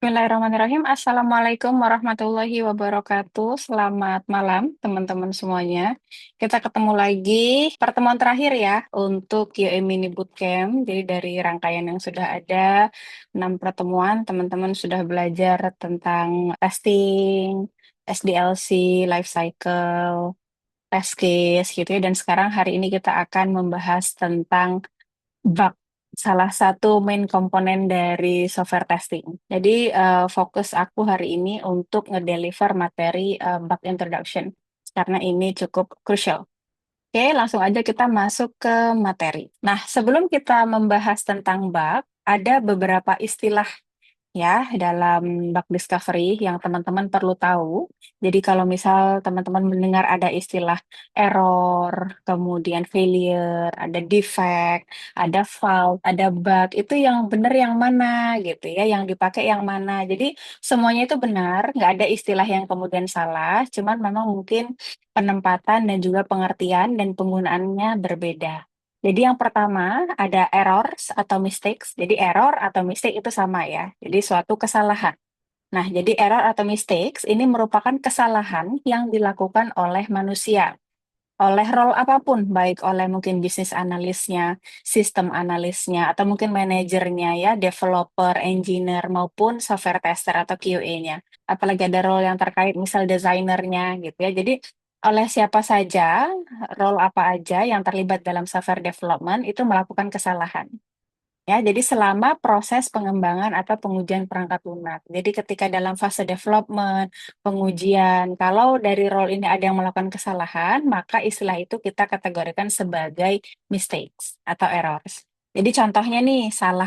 Bismillahirrahmanirrahim. Assalamualaikum warahmatullahi wabarakatuh. Selamat malam, teman-teman semuanya. Kita ketemu lagi pertemuan terakhir ya untuk QA Mini Bootcamp. Jadi dari rangkaian yang sudah ada, 6 pertemuan, teman-teman sudah belajar tentang testing, SDLC, life cycle, test case gitu ya. Dan sekarang hari ini kita akan membahas tentang bug, salah satu main komponen dari software testing. Jadi fokus aku hari ini untuk ngedeliver materi bug introduction karena ini cukup crucial. Oke, langsung aja kita masuk ke materi. Nah, sebelum kita membahas tentang bug, ada beberapa istilah ya dalam bug discovery yang teman-teman perlu tahu. Jadi kalau misal teman-teman mendengar ada istilah error, kemudian failure, ada defect, ada fault, ada bug, itu yang benar yang mana gitu ya, yang dipakai yang mana. Jadi semuanya itu benar, nggak ada istilah yang kemudian salah, cuman memang mungkin penempatan dan juga pengertian dan penggunaannya berbeda. Jadi yang pertama ada errors atau mistakes. Jadi error atau mistake itu sama ya. Jadi suatu kesalahan. Nah, jadi error atau mistakes ini merupakan kesalahan yang dilakukan oleh manusia. Oleh role apapun, baik oleh mungkin bisnis analisnya, sistem analisnya, atau mungkin manajernya ya, developer, engineer, maupun software tester atau QA-nya. Apalagi ada role yang terkait misal desainernya gitu ya. Jadi oleh siapa saja, role apa aja yang terlibat dalam software development itu melakukan kesalahan. Ya, jadi selama proses pengembangan atau pengujian perangkat lunak. Jadi ketika dalam fase development, pengujian, kalau dari role ini ada yang melakukan kesalahan, maka istilah itu kita kategorikan sebagai mistakes atau errors. Jadi contohnya nih, salah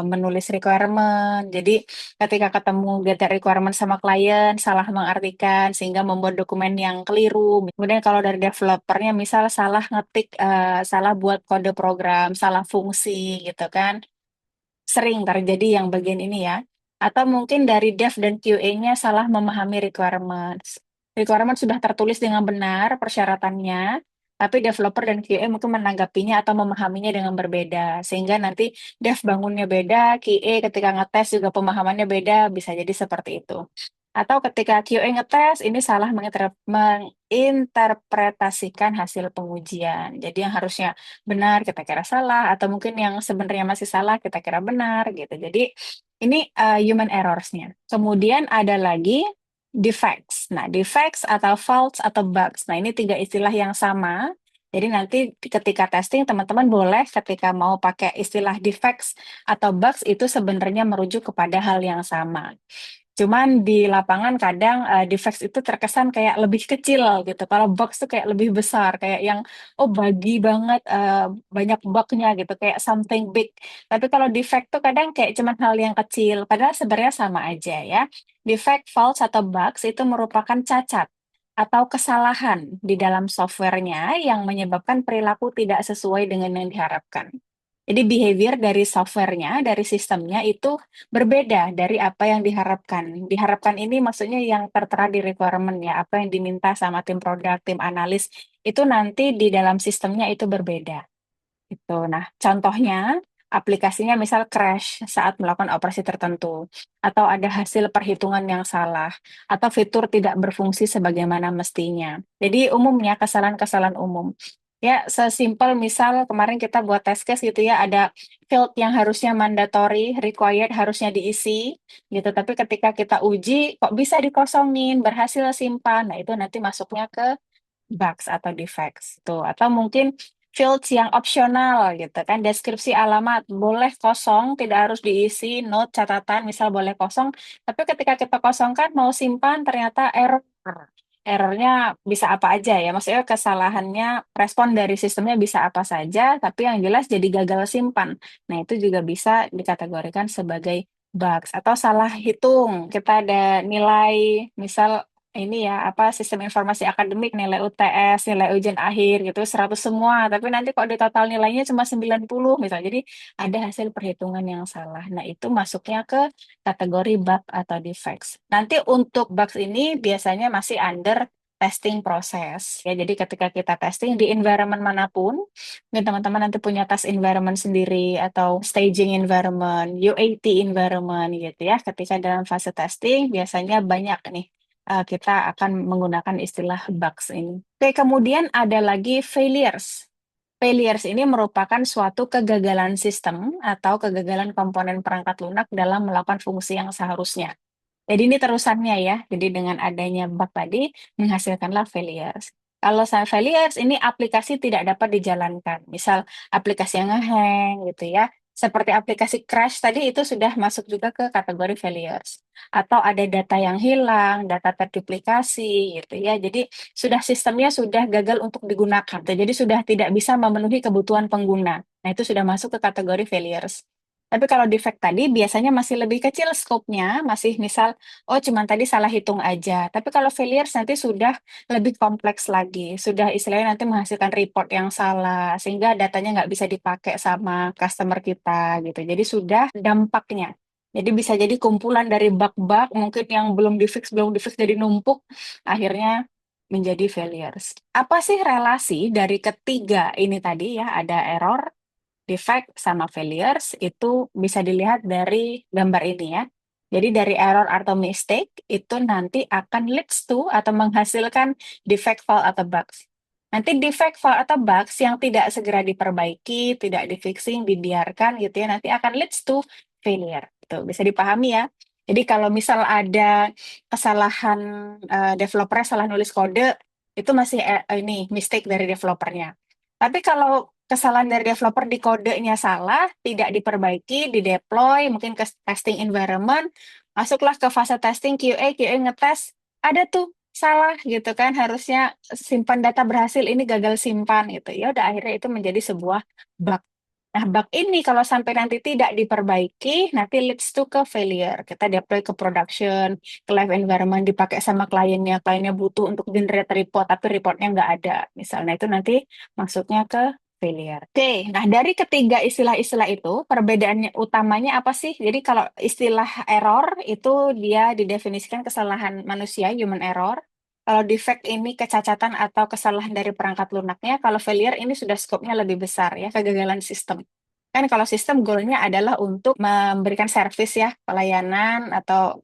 menulis requirement. Jadi ketika ketemu get requirement sama klien, salah mengartikan sehingga membuat dokumen yang keliru. Kemudian kalau dari developernya misal salah ngetik, salah buat kode program, salah fungsi gitu kan. Sering terjadi yang bagian ini ya. Atau mungkin dari dev dan QA-nya salah memahami requirements. Requirement sudah tertulis dengan benar persyaratannya, tapi developer dan QA mungkin menanggapinya atau memahaminya dengan berbeda. Sehingga nanti dev bangunnya beda, QA ketika ngetes juga pemahamannya beda, bisa jadi seperti itu. Atau ketika QA ngetes, ini salah menginterpretasikan hasil pengujian. Jadi yang harusnya benar kita kira salah, atau mungkin yang sebenarnya masih salah kita kira benar gitu. Jadi ini human errors-nya. Kemudian ada lagi defects. Nah, defects atau faults atau bugs. Nah, ini tiga istilah yang sama. Jadi nanti ketika testing teman-teman boleh ketika mau pakai istilah defects atau bugs itu sebenarnya merujuk kepada hal yang sama. Cuman di lapangan kadang defects itu terkesan kayak lebih kecil gitu. Kalau box tuh kayak lebih besar, kayak yang oh bagi banget banyak bugnya gitu, kayak something big. Tapi kalau defect tuh kadang kayak cuman hal yang kecil, padahal sebenarnya sama aja ya. Defect, faults atau bugs itu merupakan cacat atau kesalahan di dalam softwarenya yang menyebabkan perilaku tidak sesuai dengan yang diharapkan. Jadi behavior dari softwarenya, dari sistemnya itu berbeda dari apa yang diharapkan. Diharapkan ini maksudnya yang tertera di requirement ya, apa yang diminta sama tim produk, tim analis, itu nanti di dalam sistemnya itu berbeda. Itu. Nah, contohnya aplikasinya misal crash saat melakukan operasi tertentu, atau ada hasil perhitungan yang salah, atau fitur tidak berfungsi sebagaimana mestinya. Jadi umumnya kesalahan-kesalahan umum. Ya, sesimpel misal kemarin kita buat test case gitu ya, ada field yang harusnya mandatory, required harusnya diisi gitu, tapi ketika kita uji kok bisa dikosongin, berhasil simpan. Nah, itu nanti masuknya ke bugs atau defects tuh, atau mungkin fields yang opsional gitu kan, deskripsi alamat boleh kosong, tidak harus diisi, note catatan misal boleh kosong, tapi ketika kita kosongkan mau simpan ternyata error. Errornya bisa apa aja ya, maksudnya kesalahannya respon dari sistemnya bisa apa saja, tapi yang jelas jadi gagal simpan. Nah, itu juga bisa dikategorikan sebagai bugs atau salah hitung. Kita ada nilai misal ini ya apa sistem informasi akademik, nilai UTS, nilai ujian akhir gitu 100 semua, tapi nanti kok di total nilainya cuma 90 misalnya. Jadi ada hasil perhitungan yang salah. Nah, itu masuknya ke kategori bug atau defects. Nanti untuk bugs ini biasanya masih under testing proses. Ya, jadi ketika kita testing di environment manapun, mungkin teman-teman nanti punya test environment sendiri atau staging environment, UAT environment gitu ya. Ketika dalam fase testing biasanya banyak nih kita akan menggunakan istilah bugs ini. Oke, kemudian ada lagi failures. Failures ini merupakan suatu kegagalan sistem atau kegagalan komponen perangkat lunak dalam melakukan fungsi yang seharusnya. Jadi ini terusannya ya. Jadi dengan adanya bug tadi menghasilkanlah failures. Kalau saya failures ini aplikasi tidak dapat dijalankan. Misal aplikasi yang ngehang gitu ya. Seperti aplikasi crash tadi itu sudah masuk juga ke kategori failures. Atau ada data yang hilang, data terduplikasi gitu ya. Jadi sudah sistemnya sudah gagal untuk digunakan. Jadi sudah tidak bisa memenuhi kebutuhan pengguna. Nah, itu sudah masuk ke kategori failures. Tapi kalau defect tadi biasanya masih lebih kecil skopnya, masih misal, oh cuman tadi salah hitung aja. Tapi kalau failures nanti sudah lebih kompleks lagi, sudah istilahnya nanti menghasilkan report yang salah, sehingga datanya nggak bisa dipakai sama customer kita gitu. Jadi sudah dampaknya. Jadi bisa jadi kumpulan dari bug-bug mungkin yang belum di-fix jadi numpuk, akhirnya menjadi failures. Apa sih relasi dari ketiga ini tadi ya, ada error, defect sama failures itu bisa dilihat dari gambar ini ya. Jadi dari error atau mistake itu nanti akan leads to atau menghasilkan defect, fault atau bugs. Nanti defect, fault atau bugs yang tidak segera diperbaiki, tidak di-fixing, dibiarkan gitu ya, nanti akan leads to failure. Itu bisa dipahami ya. Jadi kalau misal ada kesalahan developernya salah nulis kode, itu masih ini mistake dari developernya. Tapi kalau kesalahan dari developer di kodenya salah, tidak diperbaiki, dideploy, mungkin ke testing environment, masuklah ke fase testing QA ngetes, ada tuh salah gitu kan, harusnya simpan data berhasil, ini gagal simpan gitu. Ya udah akhirnya itu menjadi sebuah bug. Nah, bug ini kalau sampai nanti tidak diperbaiki, nanti leads to ke failure. Kita deploy ke production, ke live environment, dipakai sama kliennya butuh untuk generate report, tapi reportnya nggak ada. Misalnya itu nanti masuknya ke failure. Oke, nah dari ketiga istilah-istilah itu, perbedaannya utamanya apa sih? Jadi kalau istilah error itu dia didefinisikan kesalahan manusia, human error. Kalau defect ini kecacatan atau kesalahan dari perangkat lunaknya, kalau failure ini sudah skopnya lebih besar ya, kegagalan sistem. Kan kalau sistem goalnya adalah untuk memberikan service ya, pelayanan atau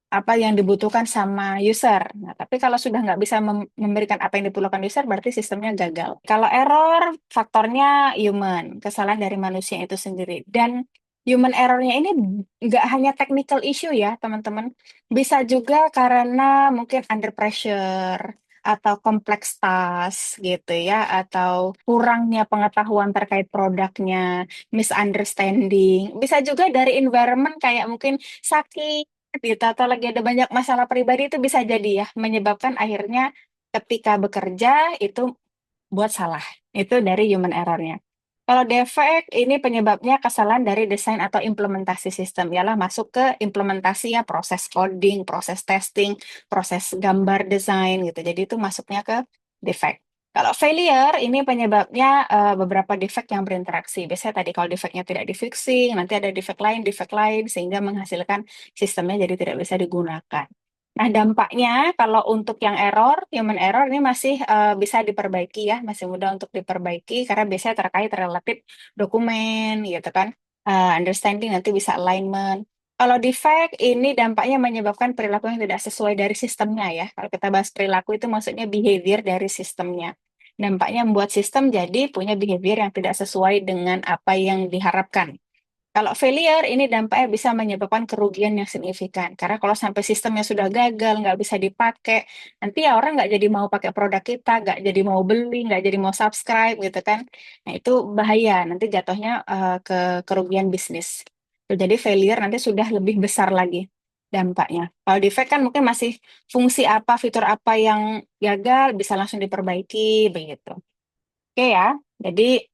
apa yang dibutuhkan sama user. Nah, tapi kalau sudah nggak bisa memberikan apa yang diperlukan user, berarti sistemnya gagal. Kalau error, faktornya human, kesalahan dari manusia itu sendiri. Dan human errornya ini nggak hanya technical issue ya, teman-teman. Bisa juga karena mungkin under pressure, atau kompleks task gitu ya, atau kurangnya pengetahuan terkait produknya, misunderstanding. Bisa juga dari environment kayak mungkin sakit, gitu atau lagi ada banyak masalah pribadi itu bisa jadi ya menyebabkan akhirnya ketika bekerja itu buat salah. Itu dari human error-nya. Kalau defect ini penyebabnya kesalahan dari desain atau implementasi sistem. Ialah masuk ke implementasi ya, proses coding, proses testing, proses gambar desain gitu. Jadi itu masuknya ke defect. Kalau failure ini penyebabnya beberapa defect yang berinteraksi. Biasanya tadi kalau defectnya tidak di-fixing, nanti ada defect lain sehingga menghasilkan sistemnya jadi tidak bisa digunakan. Nah, dampaknya kalau untuk yang error, human error ini masih bisa diperbaiki ya, masih mudah untuk diperbaiki karena biasanya terkait relatif dokumen gitu kan. Understanding nanti bisa alignment. Kalau defect ini dampaknya menyebabkan perilaku yang tidak sesuai dari sistemnya ya. Kalau kita bahas perilaku itu maksudnya behavior dari sistemnya. Dampaknya membuat sistem jadi punya behavior yang tidak sesuai dengan apa yang diharapkan. Kalau failure ini dampaknya bisa menyebabkan kerugian yang signifikan. Karena kalau sampai sistemnya sudah gagal, nggak bisa dipakai, nanti ya orang nggak jadi mau pakai produk kita, nggak jadi mau beli, nggak jadi mau subscribe gitu kan. Nah itu bahaya, nanti jatuhnya ke kerugian bisnis. Jadi failure nanti sudah lebih besar lagi dampaknya. Kalau defect kan mungkin masih fungsi apa, fitur apa yang gagal, bisa langsung diperbaiki, begitu. Oke ya, jadi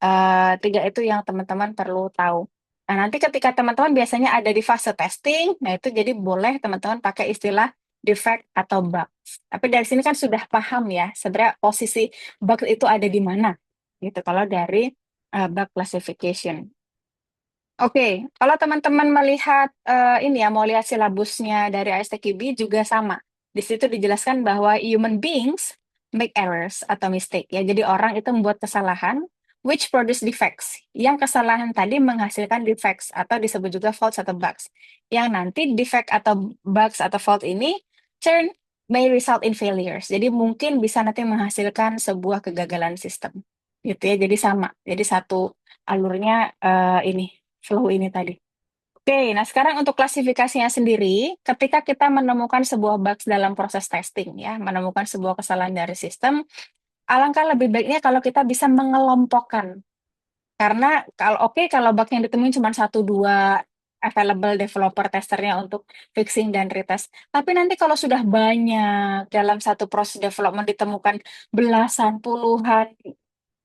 tiga itu yang teman-teman perlu tahu. Nah, nanti ketika teman-teman biasanya ada di fase testing, nah itu jadi boleh teman-teman pakai istilah defect atau bug. Tapi dari sini kan sudah paham ya, sebenarnya posisi bug itu ada di mana. Gitu, kalau dari bug classification. Oke, kalau teman-teman melihat ini ya, mau lihat silabusnya dari ISTQB juga sama. Di situ dijelaskan bahwa human beings make errors atau mistake ya. Jadi orang itu membuat kesalahan which produce defects. Yang kesalahan tadi menghasilkan defects atau disebut juga faults atau bugs. Yang nanti defect atau bugs atau fault ini turn may result in failures. Jadi mungkin bisa nanti menghasilkan sebuah kegagalan sistem. Gitu ya. Jadi sama. Jadi satu alurnya ini flow ini tadi. Oke, nah sekarang untuk klasifikasinya sendiri, ketika kita menemukan sebuah bugs dalam proses testing ya, menemukan sebuah kesalahan dari sistem, alangkah lebih baiknya kalau kita bisa mengelompokkan. Karena kalau bug yang ditemuin cuma satu dua available developer testernya untuk fixing dan retest. Tapi nanti kalau sudah banyak dalam satu proses development ditemukan belasan, puluhan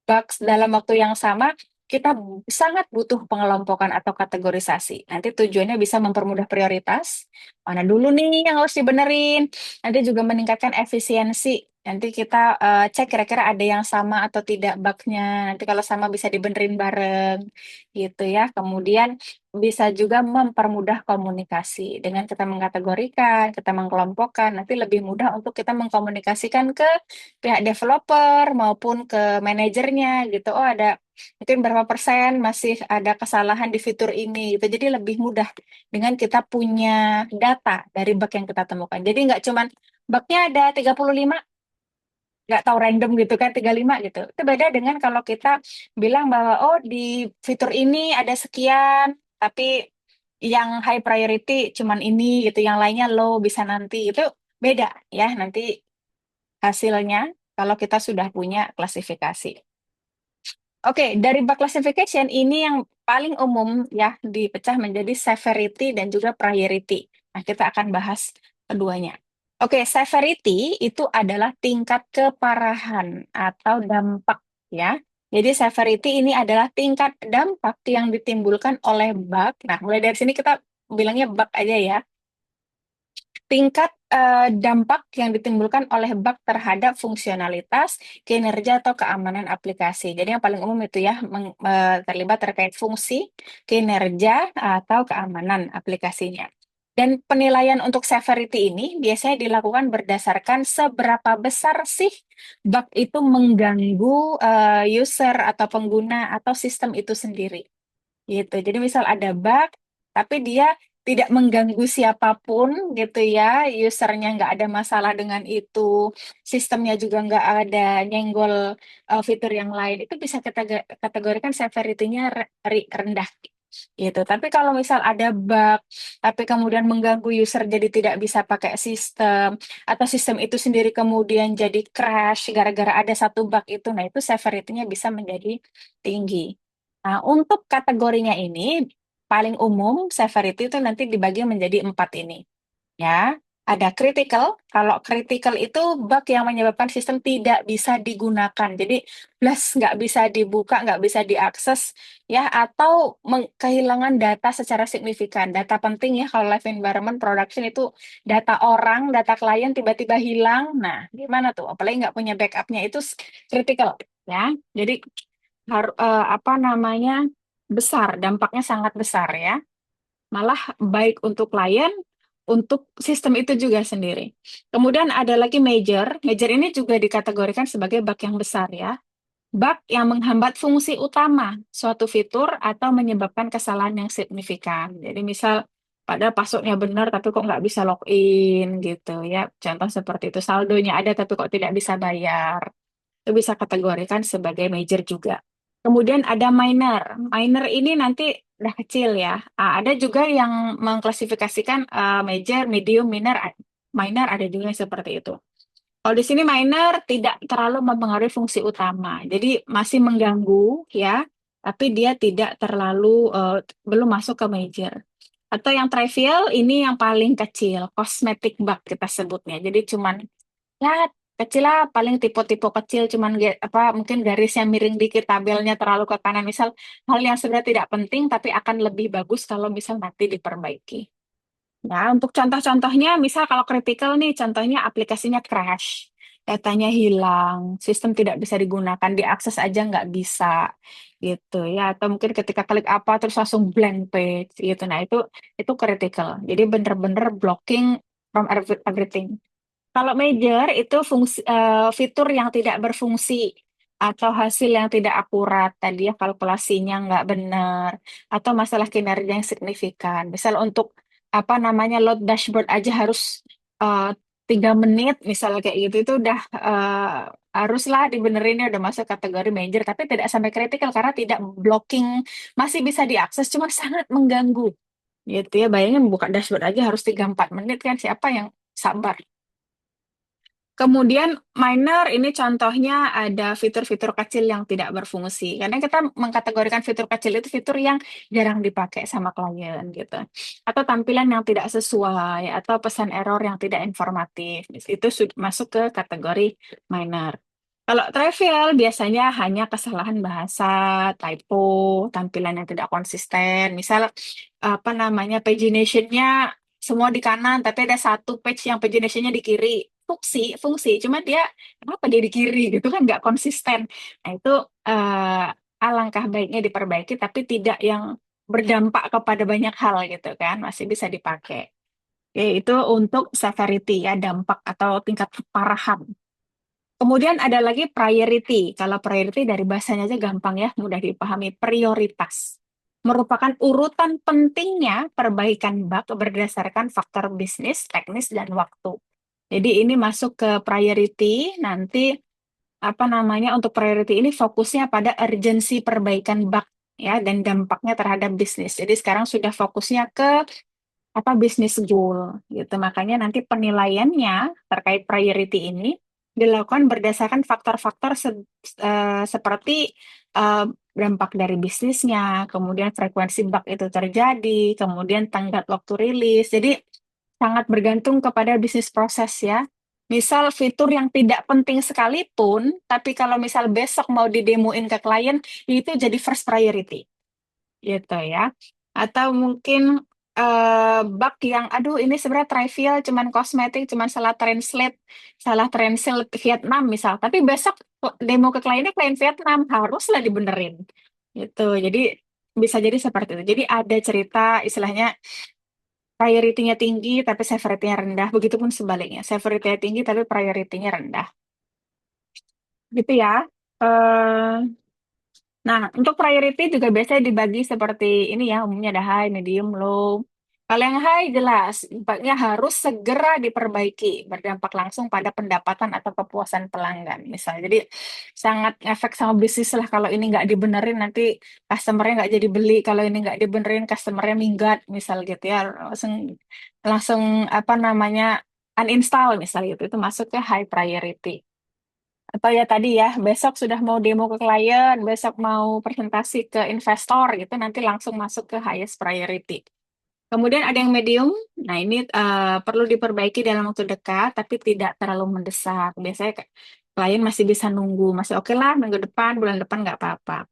bugs dalam waktu yang sama, kita sangat butuh pengelompokan atau kategorisasi. Nanti tujuannya bisa mempermudah prioritas, mana dulu nih yang harus dibenerin. Nanti juga meningkatkan efisiensi. Nanti kita cek kira-kira ada yang sama atau tidak bugnya. Nanti kalau sama bisa dibenerin bareng, gitu ya. Kemudian bisa juga mempermudah komunikasi. Dengan kita mengkategorikan, kita mengkelompokkan, nanti lebih mudah untuk kita mengkomunikasikan ke pihak developer maupun ke manajernya gitu. Oh, ada mungkin berapa persen masih ada kesalahan di fitur ini gitu. Jadi lebih mudah dengan kita punya data dari bug yang kita temukan. Jadi nggak cuman bugnya ada 35, nggak tahu random gitu kan 35 gitu. Itu beda dengan kalau kita bilang bahwa oh di fitur ini ada sekian, tapi yang high priority cuman ini gitu, yang lainnya low bisa nanti. Itu beda ya nanti hasilnya kalau kita sudah punya klasifikasi. Oke, dari bug classification ini yang paling umum ya dipecah menjadi severity dan juga priority. Nah, kita akan bahas keduanya. Oke, severity itu adalah tingkat keparahan atau dampak ya. Jadi severity ini adalah tingkat dampak yang ditimbulkan oleh bug. Nah, mulai dari sini kita bilangnya bug aja ya. Tingkat dampak yang ditimbulkan oleh bug terhadap fungsionalitas, kinerja, atau keamanan aplikasi. Jadi yang paling umum itu ya, terlibat terkait fungsi, kinerja, atau keamanan aplikasinya. Dan penilaian untuk severity ini biasanya dilakukan berdasarkan seberapa besar sih bug itu mengganggu user atau pengguna atau sistem itu sendiri gitu. Jadi misal ada bug, tapi dia tidak mengganggu siapapun gitu ya, usernya nggak ada masalah dengan itu, sistemnya juga nggak ada nyenggol fitur yang lain, itu bisa kita kategorikan severity-nya rendah gitu. Tapi kalau misal ada bug, tapi kemudian mengganggu user jadi tidak bisa pakai sistem, atau sistem itu sendiri kemudian jadi crash gara-gara ada satu bug itu, nah itu severity-nya bisa menjadi tinggi. Nah, untuk kategorinya ini paling umum severity itu nanti dibagi menjadi 4 ini. Ya, ada critical. Kalau critical itu bug yang menyebabkan sistem tidak bisa digunakan. Jadi, plus nggak bisa dibuka, nggak bisa diakses, ya, atau kehilangan data secara signifikan. Data penting ya, kalau live environment production itu data orang, data klien tiba-tiba hilang. Nah, gimana tuh? Apalagi nggak punya backupnya itu critical. Ya, jadi apa namanya besar, dampaknya sangat besar ya. Malah baik untuk klien, untuk sistem itu juga sendiri. Kemudian ada lagi major. Major ini juga dikategorikan sebagai bug yang besar ya. Bug yang menghambat fungsi utama suatu fitur atau menyebabkan kesalahan yang signifikan. Jadi misal pada passwordnya benar tapi kok nggak bisa login gitu ya. Contoh seperti itu, saldonya ada tapi kok tidak bisa bayar. Itu bisa kategorikan sebagai major juga. Kemudian ada minor. Minor ini nanti udah kecil ya. Ada juga yang mengklasifikasikan major, medium, minor ada juga yang seperti itu. Kalau di sini minor tidak terlalu mempengaruhi fungsi utama. Jadi masih mengganggu ya, tapi dia tidak terlalu belum masuk ke major. Atau yang trivial ini yang paling kecil, cosmetic bug kita sebutnya. Jadi cuman ya kecil lah, paling tipe-tipe kecil cuman apa mungkin garisnya miring dikit, tabelnya terlalu ke kanan, misal hal yang sebenarnya tidak penting tapi akan lebih bagus kalau misal nanti diperbaiki. Nah, untuk contoh-contohnya, misal kalau kritikal nih, contohnya aplikasinya crash, datanya hilang, sistem tidak bisa digunakan, diakses aja nggak bisa, gitu ya. Atau mungkin ketika klik apa terus langsung blank page, gitu. Nah, itu kritikal. Jadi bener-bener blocking from everything. Kalau major itu fitur yang tidak berfungsi atau hasil yang tidak akurat tadi ya, kalkulasinya nggak benar atau masalah kinerja yang signifikan. Misal untuk apa namanya load dashboard aja harus 3 menit misalnya kayak gitu, itu udah haruslah dibenerin ya, udah masuk kategori major, tapi tidak sampai kritikal karena tidak blocking, masih bisa diakses, cuma sangat mengganggu gitu ya. Bayangin buka dashboard aja harus 3-4 menit, kan siapa yang sabar. Kemudian minor ini contohnya ada fitur-fitur kecil yang tidak berfungsi. Karena kita mengkategorikan fitur kecil itu fitur yang jarang dipakai sama klien gitu. Atau tampilan yang tidak sesuai atau pesan error yang tidak informatif. Itu masuk ke kategori minor. Kalau trivial biasanya hanya kesalahan bahasa, typo, tampilan yang tidak konsisten. Misal apa namanya pagination-nya semua di kanan, tapi ada satu page yang pagination-nya di kiri. Fungsi, cuma dia kenapa dia di kiri gitu kan, nggak konsisten. Nah itu alangkah baiknya diperbaiki, tapi tidak yang berdampak kepada banyak hal gitu kan, masih bisa dipakai. Oke, itu untuk severity ya, dampak atau tingkat keparahan. Kemudian ada lagi priority. Kalau priority dari bahasanya aja gampang ya, mudah dipahami. Prioritas. Merupakan urutan pentingnya perbaikan bug berdasarkan faktor bisnis, teknis, dan waktu. Jadi ini masuk ke priority, nanti apa namanya untuk priority ini fokusnya pada urgensi perbaikan bug ya dan dampaknya terhadap bisnis. Jadi sekarang sudah fokusnya ke apa bisnis goal gitu. Makanya nanti penilaiannya terkait priority ini dilakukan berdasarkan faktor-faktor seperti eh, dampak dari bisnisnya, kemudian frekuensi bug itu terjadi, kemudian tenggat waktu rilis. Jadi sangat bergantung kepada bisnis proses ya. Misal fitur yang tidak penting sekalipun, tapi kalau misal besok mau didemoin ke klien, itu jadi first priority gitu ya. Atau mungkin bug yang aduh ini sebenarnya trivial, cuman kosmetik, cuman salah translate Vietnam misal, tapi besok demo ke kliennya klien Vietnam, haruslah dibenerin gitu. Jadi bisa jadi seperti itu. Jadi ada cerita istilahnya priority-nya tinggi tapi severity-nya rendah, begitupun sebaliknya. Severity-nya tinggi tapi priority-nya rendah. Gitu ya. Eh Nah, untuk priority juga biasanya dibagi seperti ini ya, umumnya ada high, medium, low. Kalau yang high jelas, impactnya harus segera diperbaiki, berdampak langsung pada pendapatan atau kepuasan pelanggan. Misalnya, jadi sangat efek sama bisnis lah kalau ini nggak dibenerin nanti customer-nya nggak jadi beli, kalau ini nggak dibenerin customer-nya minggat, misal gitu ya, langsung langsung apa namanya uninstall misal gitu, itu masuk ke high priority. Atau ya tadi ya, besok sudah mau demo ke klien, besok mau presentasi ke investor gitu, nanti langsung masuk ke highest priority. Kemudian ada yang medium, nah ini perlu diperbaiki dalam waktu dekat, tapi tidak terlalu mendesak. Biasanya klien masih bisa nunggu, masih oke lah minggu depan, bulan depan nggak apa-apa.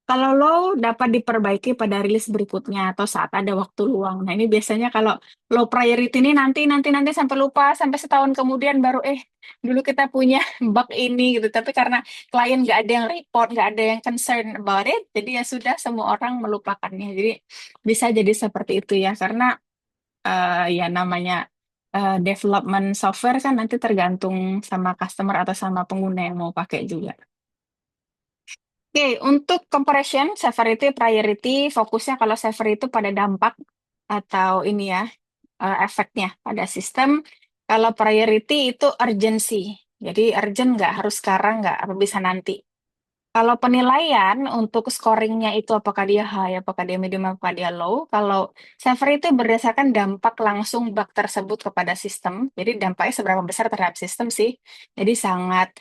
Kalau low dapat diperbaiki pada rilis berikutnya atau saat ada waktu luang. Nah, ini biasanya kalau low priority ini nanti sampai lupa, sampai setahun kemudian baru dulu kita punya bug ini gitu. Tapi karena klien nggak ada yang report, nggak ada yang concern about it, jadi ya sudah semua orang melupakannya. Jadi bisa jadi seperti itu ya, karena ya namanya development software kan nanti tergantung sama customer atau sama pengguna yang mau pakai juga. Oke, untuk comparison, severity, priority, fokusnya kalau severity itu pada dampak atau ini ya, efeknya pada sistem. Kalau priority itu urgency. Jadi urgent nggak harus sekarang, nggak harus bisa nanti. Kalau penilaian untuk scoringnya itu apakah dia high, apakah dia medium, apakah dia low. Kalau severity itu berdasarkan dampak langsung bug tersebut kepada sistem. Jadi dampaknya seberapa besar terhadap sistem sih. Jadi sangat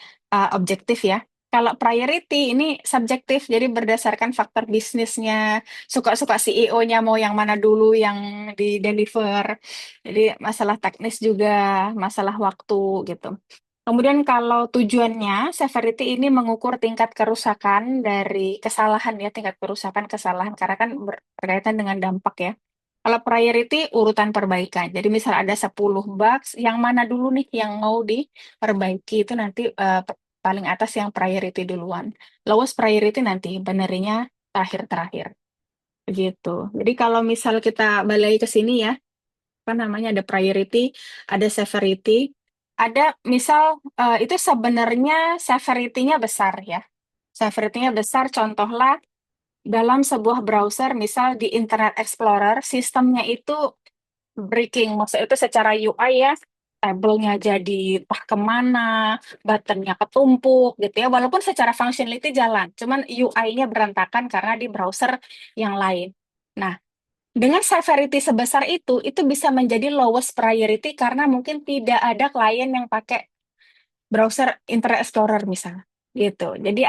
objektif ya. Kalau priority ini subjektif, jadi berdasarkan faktor bisnisnya, suka-suka CEO-nya mau yang mana dulu yang di deliver. Jadi masalah teknis juga, masalah waktu gitu. Kemudian kalau tujuannya, severity ini mengukur tingkat kerusakan dari kesalahan ya, tingkat kerusakan kesalahan, karena kan berkaitan dengan dampak ya. Kalau priority, urutan perbaikan. Jadi misal ada 10 bugs, yang mana dulu nih yang mau diperbaiki, itu nanti paling atas yang priority duluan. Lowest priority nanti benerinya terakhir-terakhir. Begitu. Jadi kalau misal kita balik ke sini ya, apa namanya, ada priority, ada severity, ada misal itu sebenarnya severity-nya besar ya. Severity-nya besar, contohlah dalam sebuah browser, misal di Internet Explorer, sistemnya itu breaking, maksudnya itu secara UI ya, tabelnya jadi entah kemana, buttonnya ketumpuk gitu ya, walaupun secara functionality jalan, cuman UI-nya berantakan karena di browser yang lain. Nah, dengan severity sebesar itu bisa menjadi lowest priority karena mungkin tidak ada klien yang pakai browser Internet Explorer misalnya, gitu. Jadi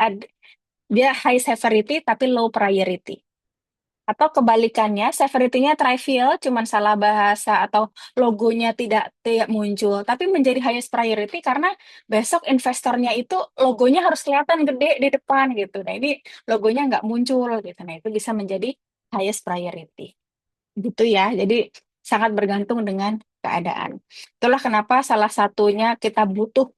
dia high severity tapi low priority. Atau kebalikannya, severity-nya trivial, cuman salah bahasa atau logonya tidak tidak muncul, tapi menjadi highest priority karena besok investornya itu logonya harus kelihatan gede di depan gitu. Nah ini logonya nggak muncul gitu. Nah itu bisa menjadi highest priority. Gitu ya. Jadi sangat bergantung dengan keadaan. Itulah kenapa salah satunya kita butuh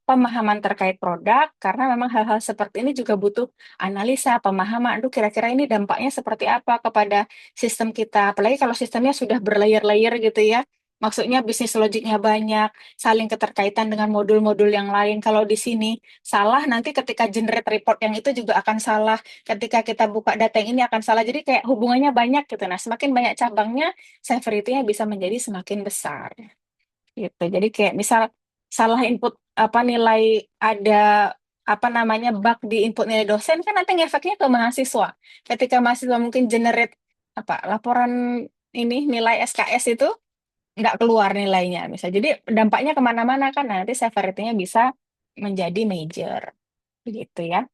pemahaman terkait produk karena memang hal-hal seperti ini juga butuh analisa, pemahaman. Aduh, kira-kira ini dampaknya seperti apa kepada sistem kita. Apalagi kalau sistemnya sudah berlayer-layer gitu ya. Maksudnya bisnis logiknya banyak, saling keterkaitan dengan modul-modul yang lain. Kalau di sini salah, nanti ketika generate report yang itu juga akan salah, ketika kita buka data yang ini akan salah. Jadi kayak hubungannya banyak gitu. Nah, semakin banyak cabangnya, severity-nya bisa menjadi semakin besar gitu. Jadi kayak misal salah input apa nilai, ada apa namanya bug di input nilai dosen, kan nanti ngefeknya ke mahasiswa. Ketika mahasiswa mungkin generate apa laporan ini nilai SKS itu nggak keluar nilainya misalnya. Jadi dampaknya kemana-mana kan. Nah, nanti severity-nya bisa menjadi major begitu ya.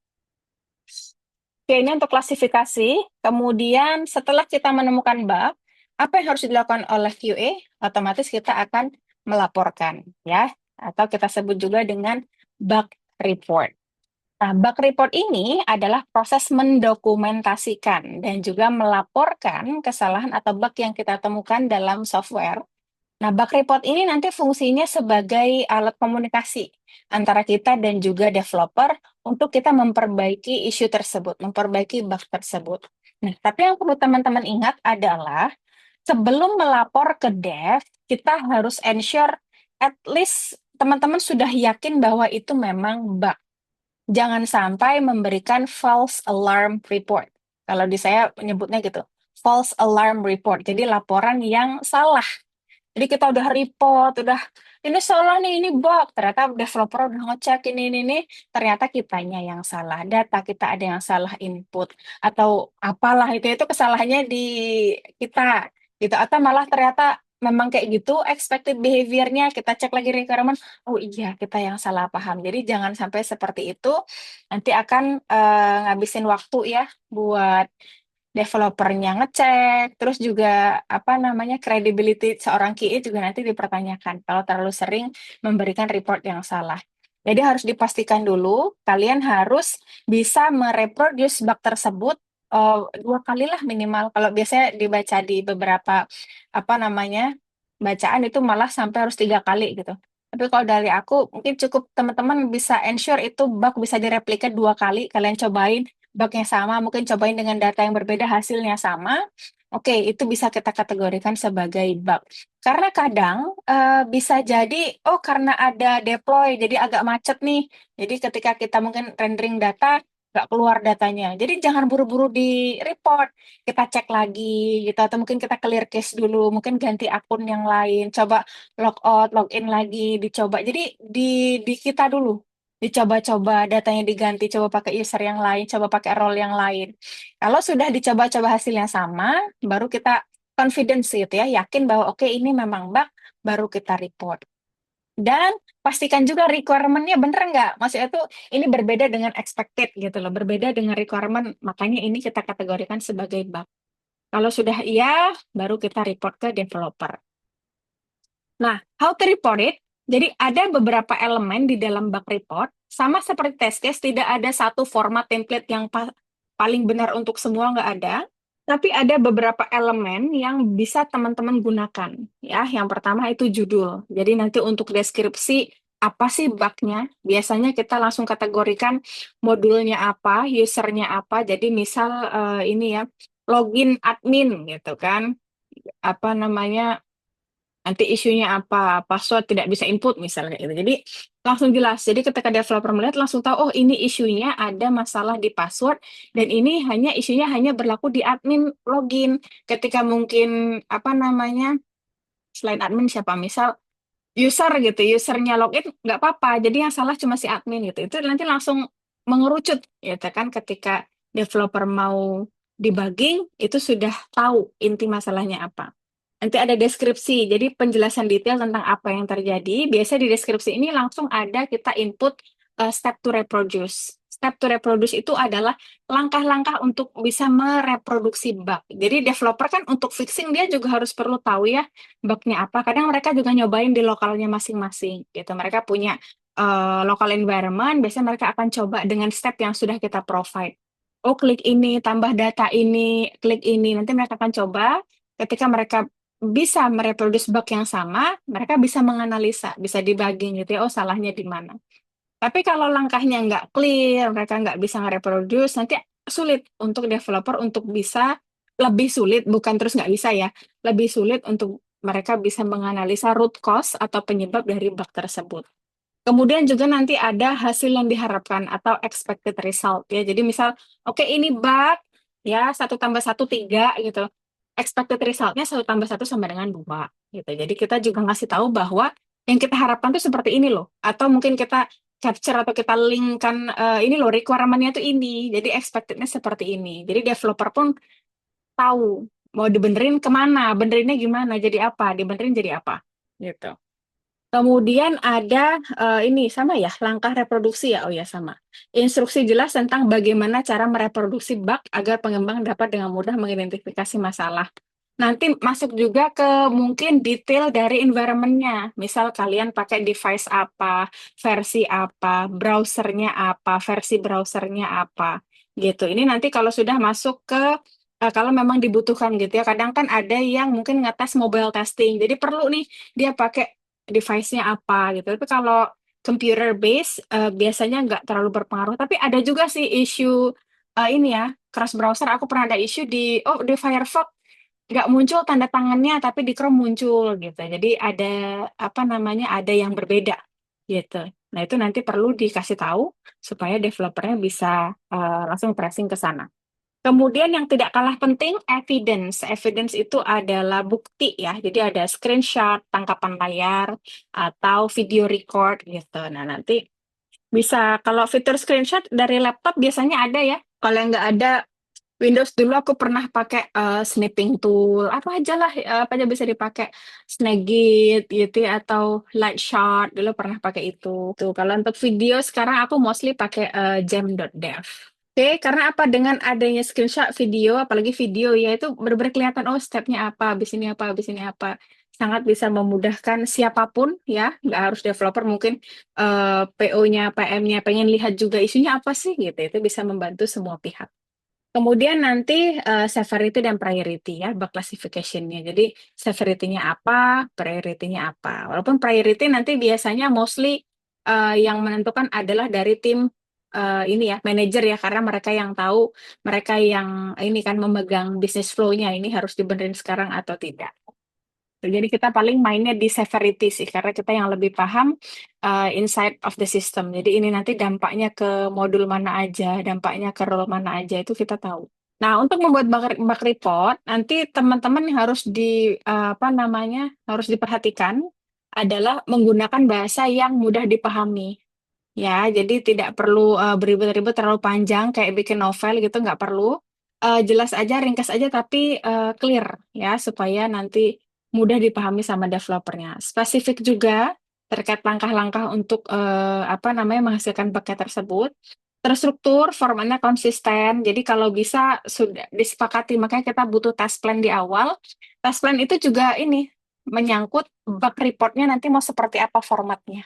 Oke, ini untuk klasifikasi. Kemudian setelah kita menemukan bug, apa yang harus dilakukan oleh QA? Otomatis kita akan melaporkan, ya, atau kita sebut juga dengan bug report. Nah, bug report ini adalah proses mendokumentasikan dan juga melaporkan kesalahan atau bug yang kita temukan dalam software. Nah, bug report ini nanti fungsinya sebagai alat komunikasi antara kita dan juga developer untuk kita memperbaiki isu tersebut, memperbaiki bug tersebut. Nah, tapi yang perlu teman-teman ingat adalah sebelum melapor ke dev, kita harus ensure at least teman-teman sudah yakin bahwa itu memang bug. Jangan sampai memberikan false alarm report. Kalau di saya menyebutnya gitu, false alarm report. Jadi laporan yang salah. Jadi kita udah report, udah ini salah nih, ini bug. Ternyata developer udah ngecek ini, ternyata kitanya yang salah. Data kita ada yang salah input atau apalah itu kesalahannya di kita gitu. Atau malah ternyata memang kayak gitu expected behavior-nya, kita cek lagi requirement, oh iya kita yang salah paham. Jadi jangan sampai seperti itu, nanti akan ngabisin waktu ya buat developernya ngecek, terus juga apa namanya credibility seorang QA juga nanti dipertanyakan kalau terlalu sering memberikan report yang salah. Jadi harus dipastikan dulu kalian harus bisa mereproduce bug tersebut dua kali lah minimal. Kalau biasanya dibaca di beberapa apa namanya bacaan itu malah sampai harus 3 kali gitu. Tapi kalau dari aku mungkin cukup teman-teman bisa ensure itu bug bisa direplikat 2 kali. Kalian cobain bugnya sama, mungkin cobain dengan data yang berbeda hasilnya sama. Oke, itu bisa kita kategorikan sebagai bug. Karena kadang bisa jadi, oh karena ada deploy, jadi agak macet nih. Jadi ketika kita mungkin rendering data, nggak keluar datanya. Jadi jangan buru-buru di report. Kita cek lagi gitu, atau mungkin kita clear case dulu, mungkin ganti akun yang lain, coba log out, login lagi, dicoba. Jadi di kita dulu dicoba-coba datanya diganti, coba pakai user yang lain, coba pakai role yang lain. Kalau sudah dicoba-coba hasilnya sama, baru kita confidence gitu ya, yakin bahwa oke ini memang bug, baru kita report. Dan pastikan juga requirement-nya bener nggak? Maksudnya tuh ini berbeda dengan expected gitu loh, berbeda dengan requirement, makanya ini kita kategorikan sebagai bug. Kalau sudah iya, baru kita report ke developer. Nah, how to report it? Jadi ada beberapa elemen di dalam bug report, sama seperti test case, tidak ada satu format template yang paling benar untuk semua, nggak ada. Tapi ada beberapa elemen yang bisa teman-teman gunakan. Ya, yang pertama itu judul. Jadi nanti untuk deskripsi apa sih bug-nya? Biasanya kita langsung kategorikan modulnya apa, usernya apa. Jadi misal ini ya, login admin gitu kan. Apa namanya? nanti isunya apa, password tidak bisa input misalnya gitu. Jadi langsung jelas. Jadi ketika developer melihat langsung tahu, oh ini isunya ada masalah di password dan ini isunya hanya berlaku di admin login. Ketika mungkin apa namanya selain admin siapa misal user gitu, usernya login nggak apa-apa. Jadi yang salah cuma si admin gitu. Itu nanti langsung mengerucut gitu kan ketika developer mau debugging itu sudah tahu inti masalahnya apa. Nanti ada deskripsi, jadi penjelasan detail tentang apa yang terjadi. Biasa di deskripsi ini langsung ada kita input step to reproduce. Step to reproduce itu adalah langkah-langkah untuk bisa mereproduksi bug. Jadi developer kan untuk fixing dia juga harus perlu tahu ya bugnya apa. Kadang mereka juga nyobain di lokalnya masing-masing gitu. Mereka punya local environment, biasanya mereka akan coba dengan step yang sudah kita provide. Oh, klik ini, tambah data ini, klik ini. Nanti mereka akan coba. Ketika mereka bisa mereproduce bug yang sama, mereka bisa menganalisa, bisa debugging gitu ya, oh salahnya di mana. Tapi kalau langkahnya nggak clear, mereka nggak bisa nge-reproduce, nanti sulit untuk developer untuk bisa, lebih sulit, bukan terus nggak bisa ya, lebih sulit untuk mereka bisa menganalisa root cause atau penyebab dari bug tersebut. Kemudian juga nanti ada hasil yang diharapkan atau expected result ya. Jadi misal, oke ini bug ya 1+1 3 gitu. Expected resultnya 1+1 sama dengan 2 gitu. Jadi kita juga ngasih tahu bahwa yang kita harapkan tuh seperti ini loh. Atau mungkin kita capture atau kita linkkan ini loh requirement-nya tuh ini. Jadi expected-nya seperti ini. Jadi developer pun tahu mau dibenerin kemana, benerinnya gimana, jadi apa, dibenerin jadi apa gitu. Kemudian ada ini sama ya, langkah reproduksi ya. Oh ya sama. Instruksi jelas tentang bagaimana cara mereproduksi bug agar pengembang dapat dengan mudah mengidentifikasi masalah. Nanti masuk juga ke mungkin detail dari environment-nya. Misal kalian pakai device apa, versi apa, browsernya apa, versi browsernya apa, gitu. Ini nanti kalau sudah masuk ke kalau memang dibutuhkan gitu ya. Kadang kan ada yang mungkin ngetes mobile testing. Jadi perlu nih dia pakai device-nya apa gitu. Tapi kalau computer base biasanya nggak terlalu berpengaruh. Tapi ada juga sih isu ini ya, crash browser. Aku pernah ada isu di Firefox nggak muncul tanda tangannya, tapi di Chrome muncul gitu. Jadi ada apa namanya, ada yang berbeda gitu. Nah itu nanti perlu dikasih tahu supaya developernya bisa langsung tracing ke sana. Kemudian yang tidak kalah penting, evidence. Evidence itu adalah bukti ya. Jadi ada screenshot, tangkapan layar, atau video record gitu. Nah nanti bisa, kalau fitur screenshot dari laptop biasanya ada ya. Kalau yang nggak ada, Windows dulu aku pernah pakai snipping tool, apa aja lah, apa aja bisa dipakai. Snagit gitu ya, atau Lightshot, dulu pernah pakai itu. Tuh, kalau untuk video sekarang aku mostly pakai gem.dev. Oke, karena apa? Dengan adanya screenshot video, apalagi video ya itu benar-benar kelihatan oh stepnya apa, habis ini apa, habis ini apa. Sangat bisa memudahkan siapapun ya, nggak harus developer mungkin PO-nya, PM-nya pengen lihat juga isunya apa sih gitu. Itu bisa membantu semua pihak. Kemudian nanti severity dan priority ya, bug classification-nya. Jadi severity-nya apa, priority-nya apa. Walaupun priority nanti biasanya mostly yang menentukan adalah dari tim ini ya, manajer ya, karena mereka yang tahu, mereka yang ini kan memegang bisnis flow-nya, ini harus dibenerin sekarang atau tidak. Jadi kita paling mainnya di severity sih, karena kita yang lebih paham inside of the system. Jadi ini nanti dampaknya ke modul mana aja, dampaknya ke role mana aja, itu kita tahu. Nah, untuk membuat bug report, nanti teman-teman harus apa namanya, harus diperhatikan adalah menggunakan bahasa yang mudah dipahami. Ya, jadi tidak perlu beribet-ribet terlalu panjang kayak bikin novel gitu, nggak perlu. Jelas aja, ringkas aja, tapi clear ya, supaya nanti mudah dipahami sama developernya. Spesifik juga terkait langkah-langkah untuk apa namanya menghasilkan paket tersebut. Terstruktur, formatnya konsisten. Jadi kalau bisa sudah disepakati, makanya kita butuh task plan di awal. Task plan itu juga ini menyangkut bug reportnya nanti mau seperti apa formatnya.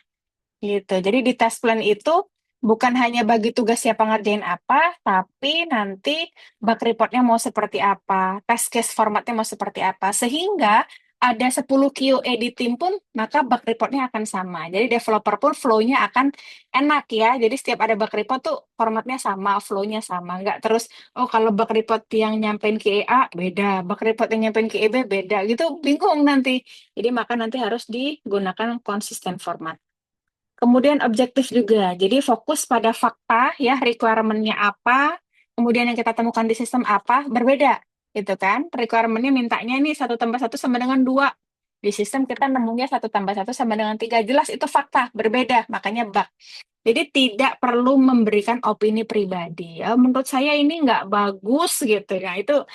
Gitu. Jadi di test plan itu bukan hanya bagi tugas siapa ngerjain apa, tapi nanti bug reportnya mau seperti apa, test case formatnya mau seperti apa, sehingga ada 10 QA di tim pun, maka bug reportnya akan sama. Jadi developer pun flow-nya akan enak ya. Jadi setiap ada bug report tuh formatnya sama, flow-nya sama. Nggak terus, oh kalau bug report yang nyampein QA A beda, bug report yang nyampein QA B beda. Gitu bingung nanti. Jadi maka nanti harus digunakan konsisten format. Kemudian objektif juga. Jadi fokus pada fakta ya, requirement-nya apa, kemudian yang kita temukan di sistem apa, berbeda gitu kan. Requirement-nya mintanya nih satu tambah satu sama dengan dua. Di sistem kita nemunya satu tambah satu sama dengan tiga. Jelas itu fakta, berbeda, makanya bug. Jadi tidak perlu memberikan opini pribadi. Ya, menurut saya ini nggak bagus gitu ya. Itu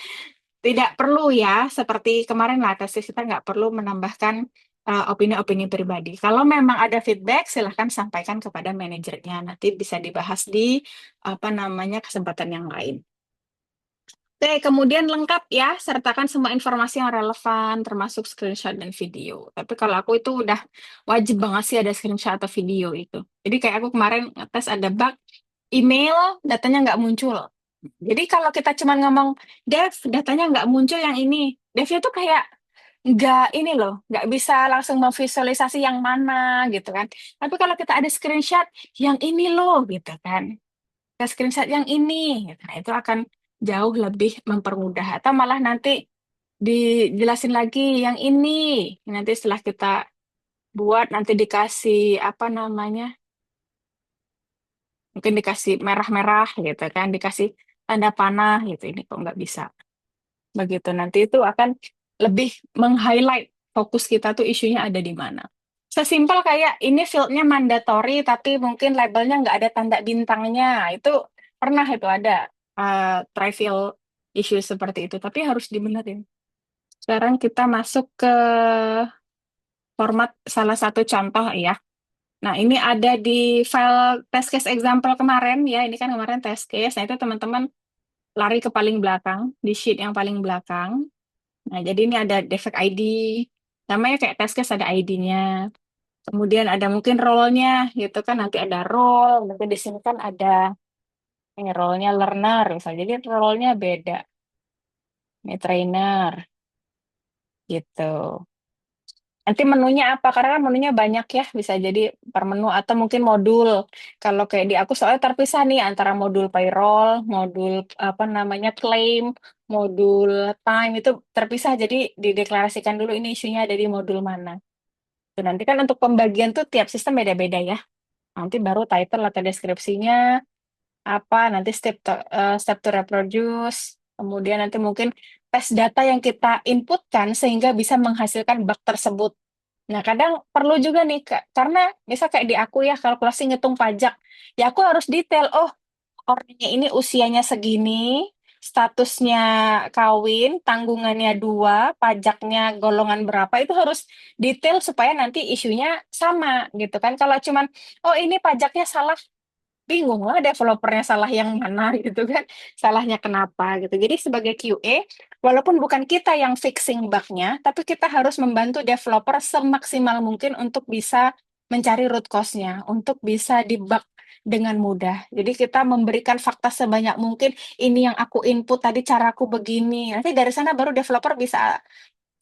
tidak perlu ya, seperti kemarin lah tesis kita nggak perlu menambahkan opini-opini pribadi. Kalau memang ada feedback, silahkan sampaikan kepada manajernya. Nanti bisa dibahas di apa namanya kesempatan yang lain. Oke, kemudian lengkap ya, sertakan semua informasi yang relevan, termasuk screenshot dan video. Tapi kalau aku itu udah wajib banget sih ada screenshot atau video itu. Jadi kayak aku kemarin ngetes ada bug, email datanya nggak muncul. Jadi kalau kita cuma ngomong, Dev, datanya nggak muncul yang ini. Devnya tuh kayak nggak ini loh, nggak bisa langsung memvisualisasi yang mana gitu kan. Tapi kalau kita ada screenshot, yang ini loh gitu kan. Kita screenshot yang ini, gitu. Nah, itu akan jauh lebih mempermudah. Atau malah nanti dijelasin lagi yang ini. Nanti setelah kita buat, nanti dikasih apa namanya, mungkin dikasih merah-merah gitu kan, dikasih tanda panah gitu. Ini kok nggak bisa. Begitu nanti itu akan lebih meng-highlight fokus kita tuh isunya ada di mana. Sesimpel kayak ini fieldnya mandatory tapi mungkin labelnya nggak ada tanda bintangnya. Itu pernah itu ada trivial issue seperti itu, tapi harus dibenerin. Sekarang kita masuk ke format salah satu contoh ya. Nah, ini ada di file test case example kemarin ya. Ini kan kemarin test case. Nah, itu teman-teman lari ke paling belakang, di sheet yang paling belakang. Nah, jadi ini ada defect ID. Namanya kayak test case ada ID-nya. Kemudian ada mungkin role-nya gitu kan. Nanti ada role. Mungkin di sini kan ada ini role-nya learner misalnya. Jadi role-nya beda. Ini trainer gitu. Nanti menunya apa? Karena kan menunya banyak ya, bisa jadi per menu atau mungkin modul. Kalau kayak di aku soalnya terpisah nih antara modul payroll, modul apa namanya claim, modul time itu terpisah. Jadi dideklarasikan dulu ini isunya ada di modul mana. Tuh, nanti kan untuk pembagian tuh tiap sistem beda-beda ya. Nanti baru title atau deskripsinya apa, nanti step to reproduce, kemudian nanti mungkin tes data yang kita inputkan sehingga bisa menghasilkan bug tersebut. Nah, kadang perlu juga nih, Kak, karena misal kayak di aku ya, kalkulasi ngitung pajak, ya aku harus detail, oh, orangnya ini usianya segini, statusnya kawin, tanggungannya dua, pajaknya golongan berapa, itu harus detail supaya nanti isunya sama, gitu kan. Kalau cuman, oh ini pajaknya salah, bingung lah developernya salah yang mana gitu kan, salahnya kenapa gitu. Jadi sebagai QA, walaupun bukan kita yang fixing bug-nya, tapi kita harus membantu developer semaksimal mungkin untuk bisa mencari root cause-nya, untuk bisa debug dengan mudah. Jadi kita memberikan fakta sebanyak mungkin, ini yang aku input tadi caraku begini. Nanti dari sana baru developer bisa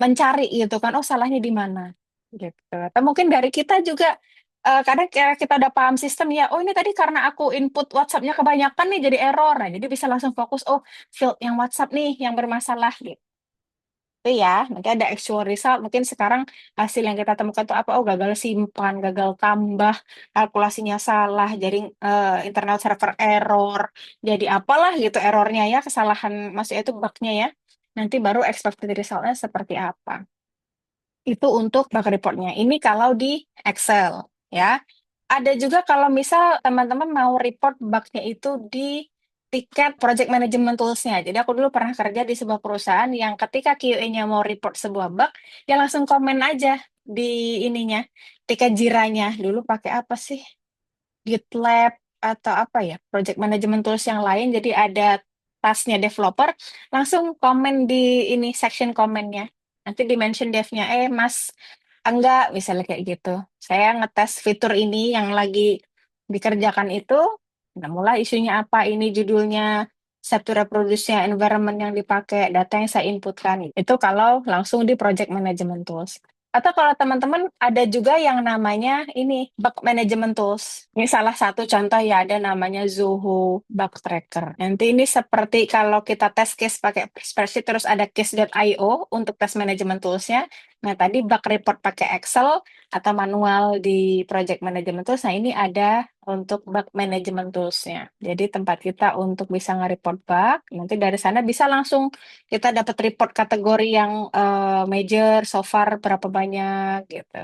mencari gitu kan, oh salahnya di mana gitu. Atau mungkin dari kita juga kadang kayak kita udah paham sistem ya, oh ini tadi karena aku input WhatsApp-nya kebanyakan nih jadi error. Nah, jadi bisa langsung fokus, oh field yang WhatsApp nih yang bermasalah gitu. Itu ya, nanti ada actual result. Mungkin sekarang hasil yang kita temukan itu apa? Oh, gagal simpan, gagal tambah, kalkulasinya salah, jadi internal server error. Jadi apalah gitu errornya ya, kesalahan maksudnya itu bug-nya ya. Nanti baru expected result-nya seperti apa. Itu untuk bug reportnya. Ini kalau di Excel ya. Ada juga kalau misal teman-teman mau report bugnya itu di tiket project management tools-nya. Jadi aku dulu pernah kerja di sebuah perusahaan yang ketika QA-nya mau report sebuah bug, ya langsung komen aja di ininya, tiket jiranya. Dulu pakai apa sih? GitLab atau apa ya? Project management tools yang lain. Jadi ada tasnya developer, langsung komen di ini section komennya. Nanti di mention devnya, Mas, enggak, misalnya kayak gitu. Saya ngetes fitur ini yang lagi dikerjakan itu, nah mulai isunya apa, ini judulnya set to reproduce-nya, environment yang dipakai, data yang saya inputkan. Itu kalau langsung di project management tools. Atau kalau teman-teman ada juga yang namanya ini bug management tools. Ini salah satu contoh ya, ada namanya Zoho Bug Tracker. Nanti ini seperti kalau kita test case pakai spreadsheet terus ada case.io untuk test management tools-nya. Nah, tadi bug report pakai Excel atau manual di project management tools. Nah, ini ada untuk bug management tools-nya. Jadi tempat kita untuk bisa nge-report bug, nanti dari sana bisa langsung kita dapat report kategori yang major, so far berapa banyak gitu.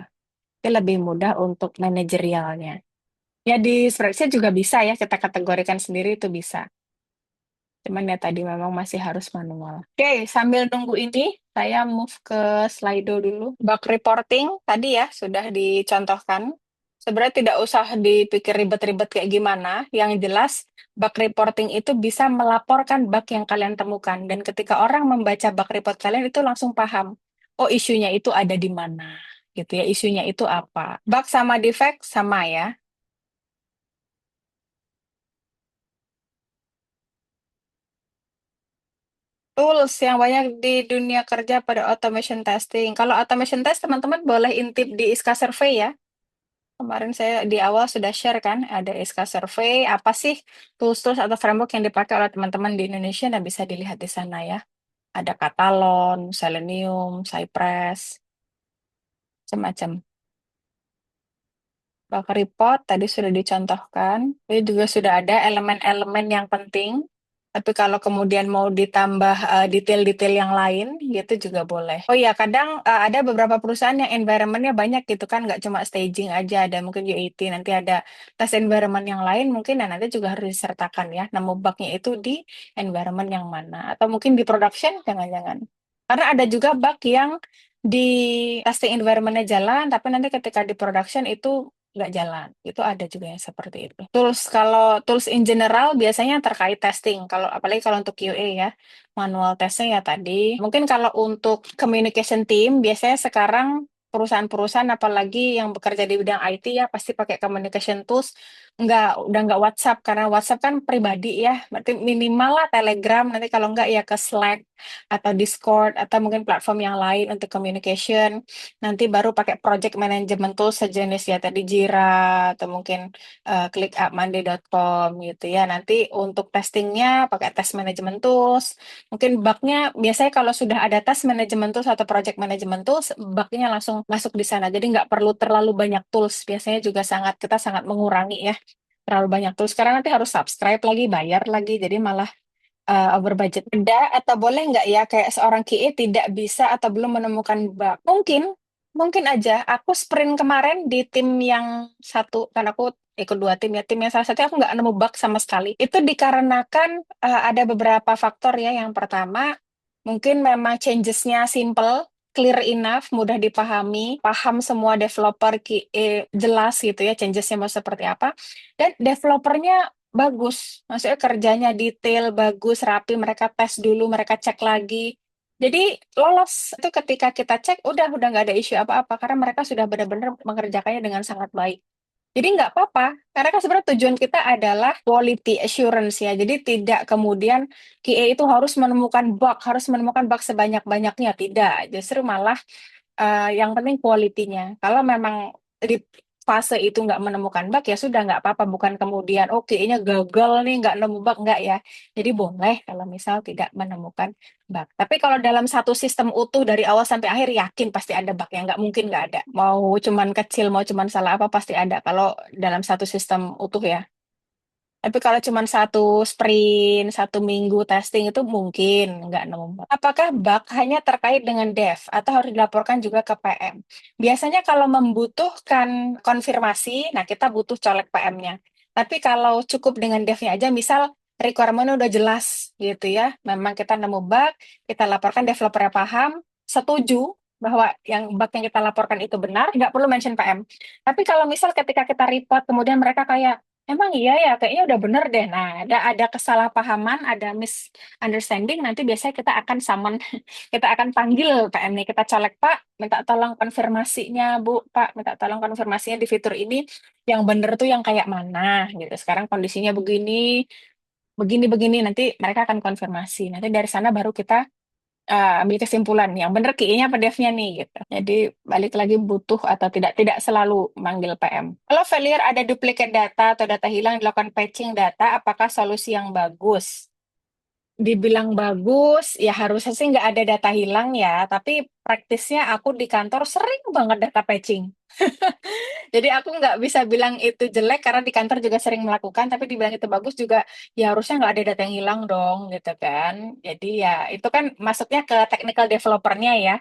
Itu lebih mudah untuk manajerialnya. Ya di spreadsheet juga bisa ya, kita kategorikan sendiri itu bisa. Cuman ya tadi memang masih harus manual. Oke, sambil nunggu ini, saya move ke Slido dulu. Bug reporting tadi ya sudah dicontohkan. Sebenarnya tidak usah dipikir ribet-ribet kayak gimana. Yang jelas, bug reporting itu bisa melaporkan bug yang kalian temukan. Dan ketika orang membaca bug report kalian itu langsung paham. Oh, isunya itu ada di mana. Gitu ya, isunya itu apa. Bug sama defect sama ya. Tools yang banyak di dunia kerja pada automation testing. Kalau automation test, teman-teman boleh intip di Iska Survey ya. Kemarin saya di awal sudah share kan, ada Iska Survey, apa sih tools-tools atau framework yang dipakai oleh teman-teman di Indonesia, dan bisa dilihat di sana ya. Ada Katalon, Selenium, Cypress, macam-macam. Bug report tadi sudah dicontohkan. Ini juga sudah ada elemen-elemen yang penting. Tapi kalau kemudian mau ditambah detail-detail yang lain, gitu juga boleh. Oh iya, kadang ada beberapa perusahaan yang environment-nya banyak gitu kan, nggak cuma staging aja, ada mungkin UAT, nanti ada tes environment yang lain mungkin, dan nanti juga harus disertakan ya, nemu bug-nya itu di environment yang mana. Atau mungkin di production, jangan-jangan. Karena ada juga bug yang di testing environment-nya jalan, tapi nanti ketika di production itu nggak jalan. Itu ada juga yang seperti itu. Tools, kalau tools in general biasanya terkait testing. Kalau apalagi kalau untuk QA ya, manual testing ya tadi. Mungkin kalau untuk communication team biasanya sekarang perusahaan-perusahaan apalagi yang bekerja di bidang IT ya pasti pakai communication tools. Udah nggak WhatsApp, karena WhatsApp kan pribadi ya. Berarti minimal lah Telegram, nanti kalau nggak ya ke Slack atau Discord atau mungkin platform yang lain untuk communication. Nanti baru pakai project management tools sejenis ya tadi Jira atau mungkin ClickUpMonday.com gitu ya. Nanti untuk testingnya pakai test management tools. Mungkin bugnya biasanya kalau sudah ada test management tools atau project management tools, bugnya langsung masuk di sana. Jadi nggak perlu terlalu banyak tools. Biasanya juga kita sangat mengurangi ya terlalu banyak tools. Sekarang nanti harus subscribe lagi, bayar lagi. Jadi malah over budget. Ada atau boleh nggak ya kayak seorang QA tidak bisa atau belum menemukan bug? Mungkin aja. Aku sprint kemarin di tim yang satu, kan aku ikut dua tim ya. Tim yang salah satu aku nggak nemu bug sama sekali. Itu dikarenakan ada beberapa faktor ya. Yang pertama, mungkin memang changes-nya simple, clear enough, mudah dipahami, paham semua developer QA jelas gitu ya, changes-nya mau seperti apa. Dan developernya bagus, maksudnya kerjanya detail, bagus, rapi, mereka tes dulu, mereka cek lagi. Jadi lolos itu ketika kita cek, udah nggak ada isu apa-apa, karena mereka sudah benar-benar mengerjakannya dengan sangat baik. Jadi nggak apa-apa, karena kan sebenarnya tujuan kita adalah quality assurance ya. Jadi tidak kemudian QA itu harus menemukan bug sebanyak-banyaknya. Tidak, justru malah yang penting quality-nya. Kalau memang di fase itu nggak menemukan bug ya sudah nggak apa-apa, bukan kemudian oke ini gagal nih nggak nemu bug, nggak ya. Jadi boleh kalau misal tidak menemukan bug. Tapi kalau dalam satu sistem utuh dari awal sampai akhir yakin pasti ada bug, yang nggak mungkin nggak ada. Mau cuman kecil mau cuman salah apa pasti ada kalau dalam satu sistem utuh ya. Tapi kalau cuma satu sprint, satu minggu testing itu mungkin nggak nemu bug. Apakah bug hanya terkait dengan dev atau harus dilaporkan juga ke PM? Biasanya kalau membutuhkan konfirmasi, nah kita butuh colek PM-nya. Tapi kalau cukup dengan dev-nya aja, misal requirement udah jelas gitu ya, memang kita nemu bug, kita laporkan, developer paham, setuju bahwa yang bug yang kita laporkan itu benar, nggak perlu mention PM. Tapi kalau misal ketika kita report, kemudian mereka kayak, emang iya ya, kayaknya udah bener deh. Nah, ada kesalahpahaman, ada misunderstanding. Nanti biasanya kita akan summon, kita akan panggil PM nih, kita colek Pak, minta tolong konfirmasinya Bu, Pak, minta tolong konfirmasinya di fitur ini yang bener tuh yang kayak mana gitu. Sekarang kondisinya begini, begini-begini, nanti mereka akan konfirmasi. Nanti dari sana baru kita ambil kesimpulan yang bener QA-nya apa dev-nya nih gitu. Jadi balik lagi butuh atau tidak selalu manggil PM. Kalau failure ada duplicate data atau data hilang dilakukan patching data, apakah solusi yang bagus? Dibilang bagus, ya harusnya sih nggak ada data hilang ya, tapi praktisnya aku di kantor sering banget data patching. Jadi aku nggak bisa bilang itu jelek karena di kantor juga sering melakukan, tapi dibilang itu bagus juga ya harusnya nggak ada data yang hilang dong gitu kan. Jadi ya itu kan masuknya ke technical developernya ya,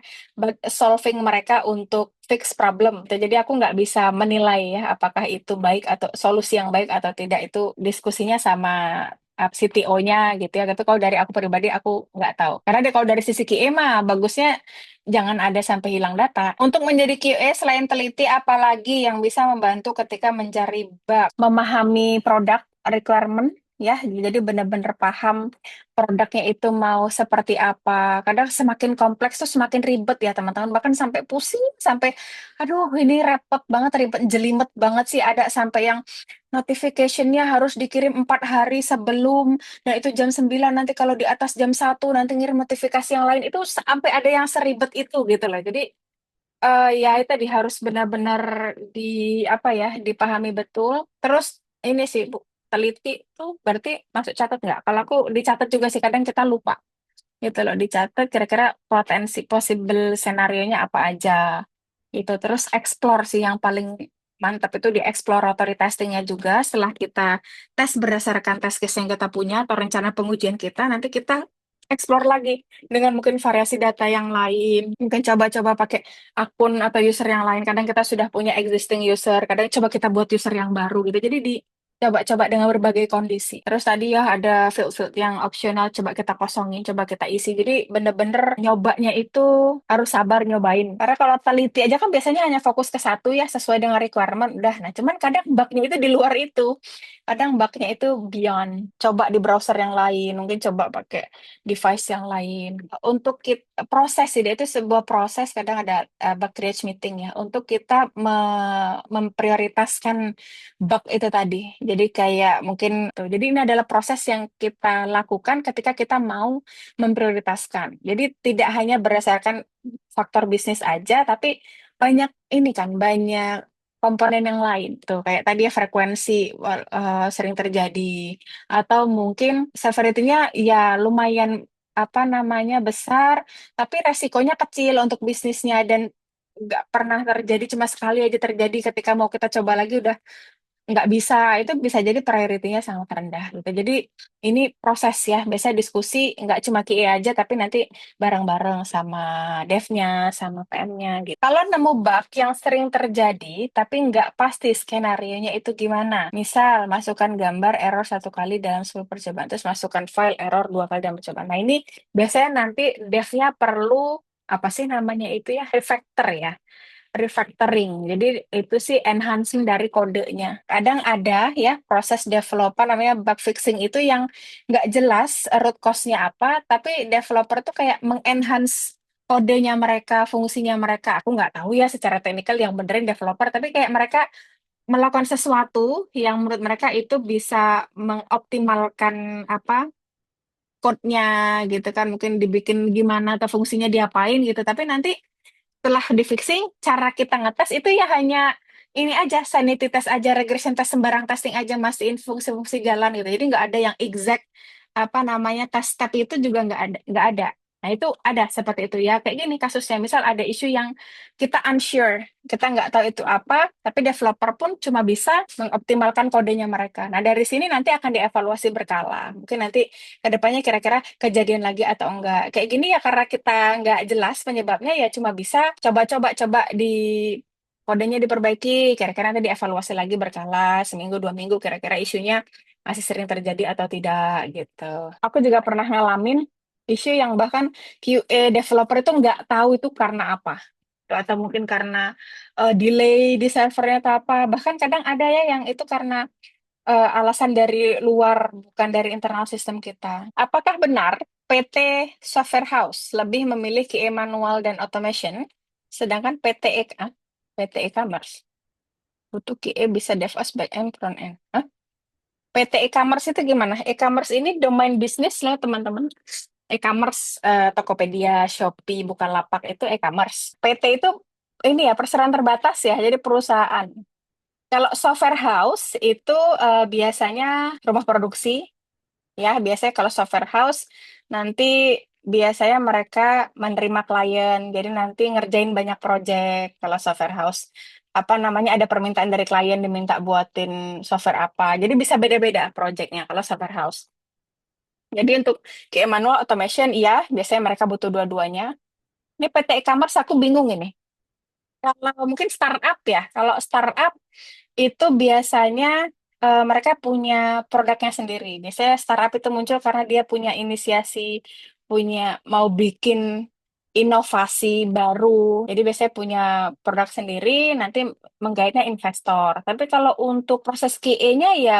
solving mereka untuk fix problem. Jadi aku nggak bisa menilai ya apakah itu baik atau solusi yang baik atau tidak, itu diskusinya sama CTO-nya gitu ya. Tapi kalau dari aku pribadi aku nggak tahu. Karena kalau dari sisi QA mah bagusnya jangan ada sampai hilang data. Untuk menjadi QA selain teliti, apalagi yang bisa membantu ketika mencari bug, memahami produk requirement ya, jadi benar-benar paham produknya itu mau seperti apa. Kadang semakin kompleks tuh semakin ribet ya teman-teman, bahkan sampai pusing, sampai aduh ini repot banget, ribet, jelimet banget sih, ada sampai yang notification-nya harus dikirim 4 hari sebelum, dan itu jam 9, nanti kalau di atas jam 1 nanti ngirim notifikasi yang lain, itu sampai ada yang seribet itu gitu loh. Jadi ya itu tadi harus benar-benar di apa ya, dipahami betul. Terus ini sih Bu, teliti tuh berarti masuk catat nggak? Kalau aku dicatat juga sih, kadang kita lupa gitu loh, dicatat kira-kira potensi possible scenario-nya apa aja itu. Terus explore sih yang paling mantap, itu di exploratory testingnya juga. Setelah kita tes berdasarkan test case yang kita punya atau rencana pengujian kita, nanti kita explore lagi dengan mungkin variasi data yang lain, mungkin coba-coba pakai akun atau user yang lain. Kadang kita sudah punya existing user, kadang coba kita buat user yang baru gitu. Jadi di coba-coba dengan berbagai kondisi. Terus tadi ya ada field-field yang opsional, coba kita kosongin, coba kita isi. Jadi bener-bener nyobanya itu harus sabar nyobain. Karena kalau teliti aja kan biasanya hanya fokus ke satu ya, sesuai dengan requirement, udah. Nah, cuman kadang bugnya itu di luar itu. Kadang bugnya itu beyond. Coba di browser yang lain, mungkin coba pakai device yang lain. Untuk kita, proses sih, itu sebuah proses, kadang ada bug triage meeting ya, untuk kita memprioritaskan bug itu tadi. Jadi kayak mungkin tuh. Jadi ini adalah proses yang kita lakukan ketika kita mau memprioritaskan. Jadi tidak hanya berdasarkan faktor bisnis aja, tapi banyak ini kan, banyak komponen yang lain tuh. Kayak tadi ya frekuensi sering terjadi, atau mungkin severity-nya ya lumayan apa namanya besar, tapi resikonya kecil untuk bisnisnya, dan nggak pernah terjadi, cuma sekali aja terjadi ketika mau kita coba lagi udah nggak bisa. Itu bisa jadi priority-nya sangat rendah gitu. Jadi ini proses ya, biasanya diskusi nggak cuma QA aja, tapi nanti bareng-bareng sama dev-nya, sama PM-nya gitu. Kalau nemu bug yang sering terjadi, tapi nggak pasti skenario-nya itu gimana. Misal, masukkan gambar error 1 kali dalam 10 percobaan, terus masukkan file error 2 kali dalam percobaan. Nah ini biasanya nanti dev-nya perlu apa sih namanya itu ya, refactor ya, refactoring. Jadi itu sih enhancing dari kodenya. Kadang ada ya proses developer namanya bug fixing, itu yang nggak jelas root cause-nya apa, tapi developer tuh kayak mengenhance kodenya mereka, fungsinya mereka. Aku nggak tahu ya secara teknikal yang benerin developer, tapi kayak mereka melakukan sesuatu yang menurut mereka itu bisa mengoptimalkan apa code-nya gitu kan, mungkin dibikin gimana atau fungsinya diapain gitu, tapi nanti setelah di fixing, cara kita ngetes itu ya hanya ini aja, sanity test aja, regression test, sembarang testing aja, mastiin fungsi-fungsi jalan gitu. Jadi nggak ada yang exact apa namanya test step, itu juga nggak ada. Nah itu ada seperti itu ya, kayak gini kasusnya. Misal ada isu yang kita unsure, kita nggak tahu itu apa, tapi developer pun cuma bisa mengoptimalkan kodenya mereka. Nah dari sini nanti akan dievaluasi berkala. Mungkin nanti kedepannya kira-kira kejadian lagi atau enggak. Kayak gini ya karena kita nggak jelas penyebabnya, ya cuma bisa coba-coba di kodenya diperbaiki, kira-kira nanti dievaluasi lagi berkala, seminggu 2 minggu, kira-kira isunya masih sering terjadi atau tidak gitu. Aku juga pernah ngalamin isu yang bahkan QA developer itu nggak tahu itu karena apa. Atau mungkin karena delay di servernya atau apa. Bahkan kadang ada ya yang itu karena alasan dari luar, bukan dari internal sistem kita. Apakah benar PT Software House lebih memilih QA manual dan automation, sedangkan PT e-commerce butuh QA bisa DevOps back end front end? Hah? PT e-commerce itu gimana? E-commerce ini domain bisnis loh teman-teman. E-commerce, Tokopedia, Shopee, Bukalapak itu e-commerce. PT itu ini ya perseroan terbatas ya, jadi perusahaan. Kalau software house itu biasanya rumah produksi ya. Biasanya kalau software house nanti biasanya mereka menerima klien, jadi nanti ngerjain banyak project. Kalau software house apa namanya ada permintaan dari klien diminta buatin software apa, jadi bisa beda-beda projectnya kalau software house. Jadi untuk kayak manual automation, iya, biasanya mereka butuh dua-duanya. Ini PT e-commerce aku bingung ini. Kalau mungkin startup ya, kalau startup itu biasanya mereka punya produknya sendiri. Biasanya startup itu muncul karena dia punya inisiasi, punya mau bikin inovasi baru. Jadi biasanya punya produk sendiri, nanti menggaitnya investor. Tapi kalau untuk proses QA-nya ya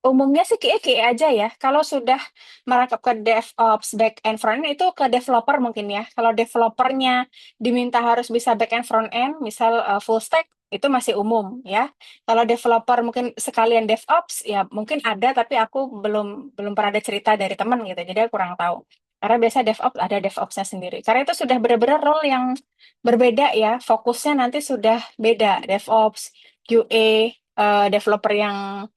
umumnya sih QA aja ya. Kalau sudah merangkap ke DevOps, back and front end itu ke developer mungkin ya. Kalau developernya diminta harus bisa back and front end, misal full stack, itu masih umum ya. Kalau developer mungkin sekalian DevOps ya mungkin ada, tapi aku belum belum pernah ada cerita dari teman gitu. Jadi aku kurang tahu. Karena biasa DevOps ada DevOps-nya sendiri. Karena itu sudah benar-benar role yang berbeda ya. Fokusnya nanti sudah beda. DevOps, QA, developer yang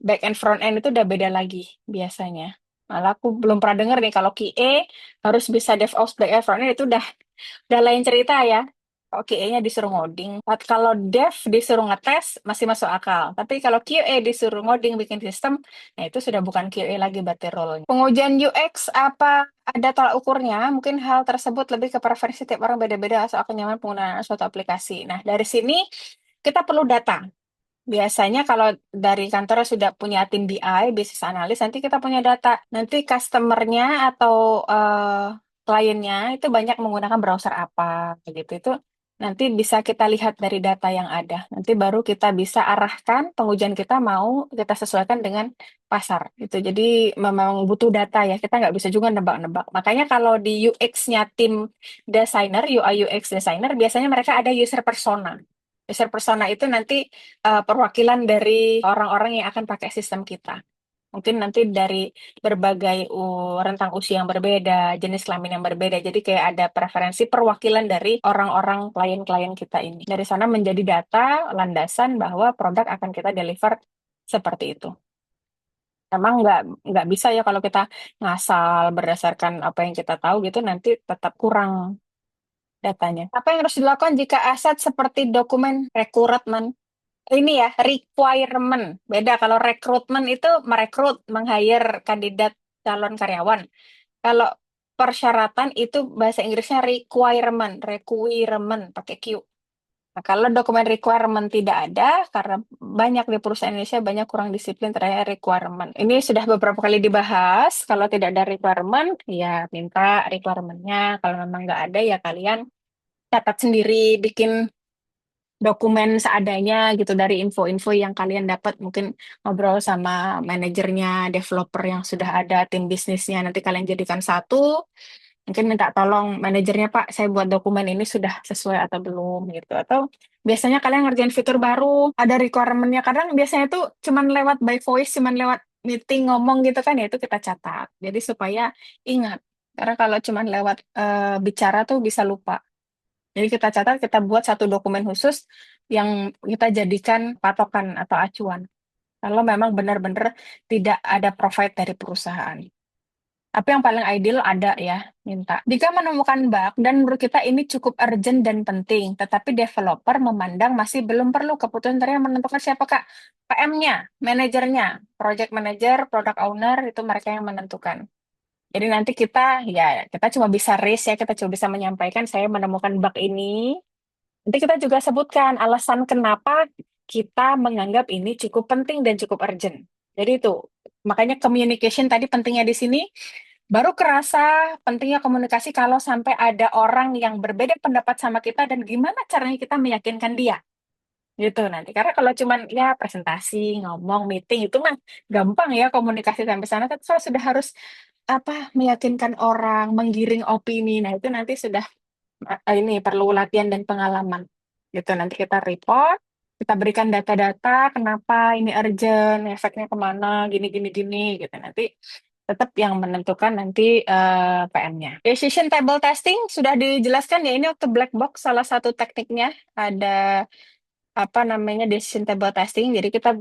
back and front end itu udah beda lagi biasanya. Malah aku belum pernah dengar nih kalau QA harus bisa DevOps back and front end itu udah lain cerita ya. Kalau QA-nya disuruh ngoding, kalau dev disuruh ngetes masih masuk akal. Tapi kalau QA disuruh ngoding bikin sistem, nah itu sudah bukan QA lagi berarti role-nya. Pengujian UX apa ada tolak ukurnya? Mungkin hal tersebut lebih ke preferensi tiap orang beda-beda soal kenyaman penggunaan suatu aplikasi. Nah, dari sini kita perlu data. Biasanya kalau dari kantor sudah punya tim BI, business analyst, nanti kita punya data. Nanti customer-nya atau kliennya itu banyak menggunakan browser apa, gitu. Itu nanti bisa kita lihat dari data yang ada. Nanti baru kita bisa arahkan pengujian kita mau kita sesuaikan dengan pasar. Itu jadi memang butuh data ya. Kita nggak bisa juga nebak-nebak. Makanya kalau di UX-nya tim designer, UI UX designer, biasanya mereka ada user persona. User persona itu nanti perwakilan dari orang-orang yang akan pakai sistem kita. Mungkin nanti dari berbagai rentang usia yang berbeda, jenis kelamin yang berbeda. Jadi kayak ada preferensi perwakilan dari orang-orang klien-klien kita ini. Dari sana menjadi data landasan bahwa produk akan kita deliver seperti itu. Emang nggak bisa ya kalau kita ngasal berdasarkan apa yang kita tahu gitu, nanti tetap kurang datanya. Apa yang harus dilakukan jika aset seperti dokumen rekrutmen? Ini ya, requirement. Beda kalau rekrutmen itu merekrut, meng-hire kandidat calon karyawan. Kalau persyaratan itu bahasa Inggrisnya requirement, pakai Q. Nah, kalau dokumen requirement tidak ada, karena banyak di perusahaan Indonesia banyak kurang disiplin terhadap requirement. Ini sudah beberapa kali dibahas. Kalau tidak ada requirement, ya minta requirement-nya. Kalau memang nggak ada, ya kalian catat sendiri, bikin dokumen seadanya gitu dari info-info yang kalian dapat, mungkin ngobrol sama manajernya, developer yang sudah ada, tim bisnisnya, nanti kalian jadikan satu, mungkin minta tolong manajernya, Pak, saya buat dokumen ini sudah sesuai atau belum gitu. Atau biasanya kalian ngerjain fitur baru, ada requirement-nya, kadang biasanya tuh cuman lewat by voice, cuman lewat meeting ngomong gitu kan, ya itu kita catat. Jadi supaya ingat, karena kalau cuman lewat bicara tuh bisa lupa. Jadi kita catat, kita buat satu dokumen khusus yang kita jadikan patokan atau acuan. Kalau memang benar-benar tidak ada profit dari perusahaan. Tapi yang paling ideal ada ya, minta. Jika menemukan bug dan menurut kita ini cukup urgent dan penting, tetapi developer memandang masih belum perlu, keputusan terakhir menentukan siapa Kak? PM-nya, manajernya, project manager, product owner, itu mereka yang menentukan. Jadi nanti kita cuma bisa raise ya, kita cuma bisa menyampaikan saya menemukan bug ini. Nanti kita juga sebutkan alasan kenapa kita menganggap ini cukup penting dan cukup urgent. Jadi itu, makanya communication tadi pentingnya di sini, baru kerasa pentingnya komunikasi kalau sampai ada orang yang berbeda pendapat sama kita dan gimana caranya kita meyakinkan dia. Gitu nanti. Karena kalau cuman ya presentasi, ngomong, meeting itu mah gampang ya komunikasi sampai sana. Tapi kalau sudah harus meyakinkan orang, menggiring opini, nah itu nanti sudah ini perlu latihan dan pengalaman gitu. Nanti kita report, Kita berikan data-data, kenapa ini urgent, efeknya kemana, gini, gini, gini, gitu. Nanti tetap yang menentukan nanti PM-nya. Decision table testing sudah dijelaskan ya, ini waktu black box salah satu tekniknya ada apa namanya decision table testing. Jadi kita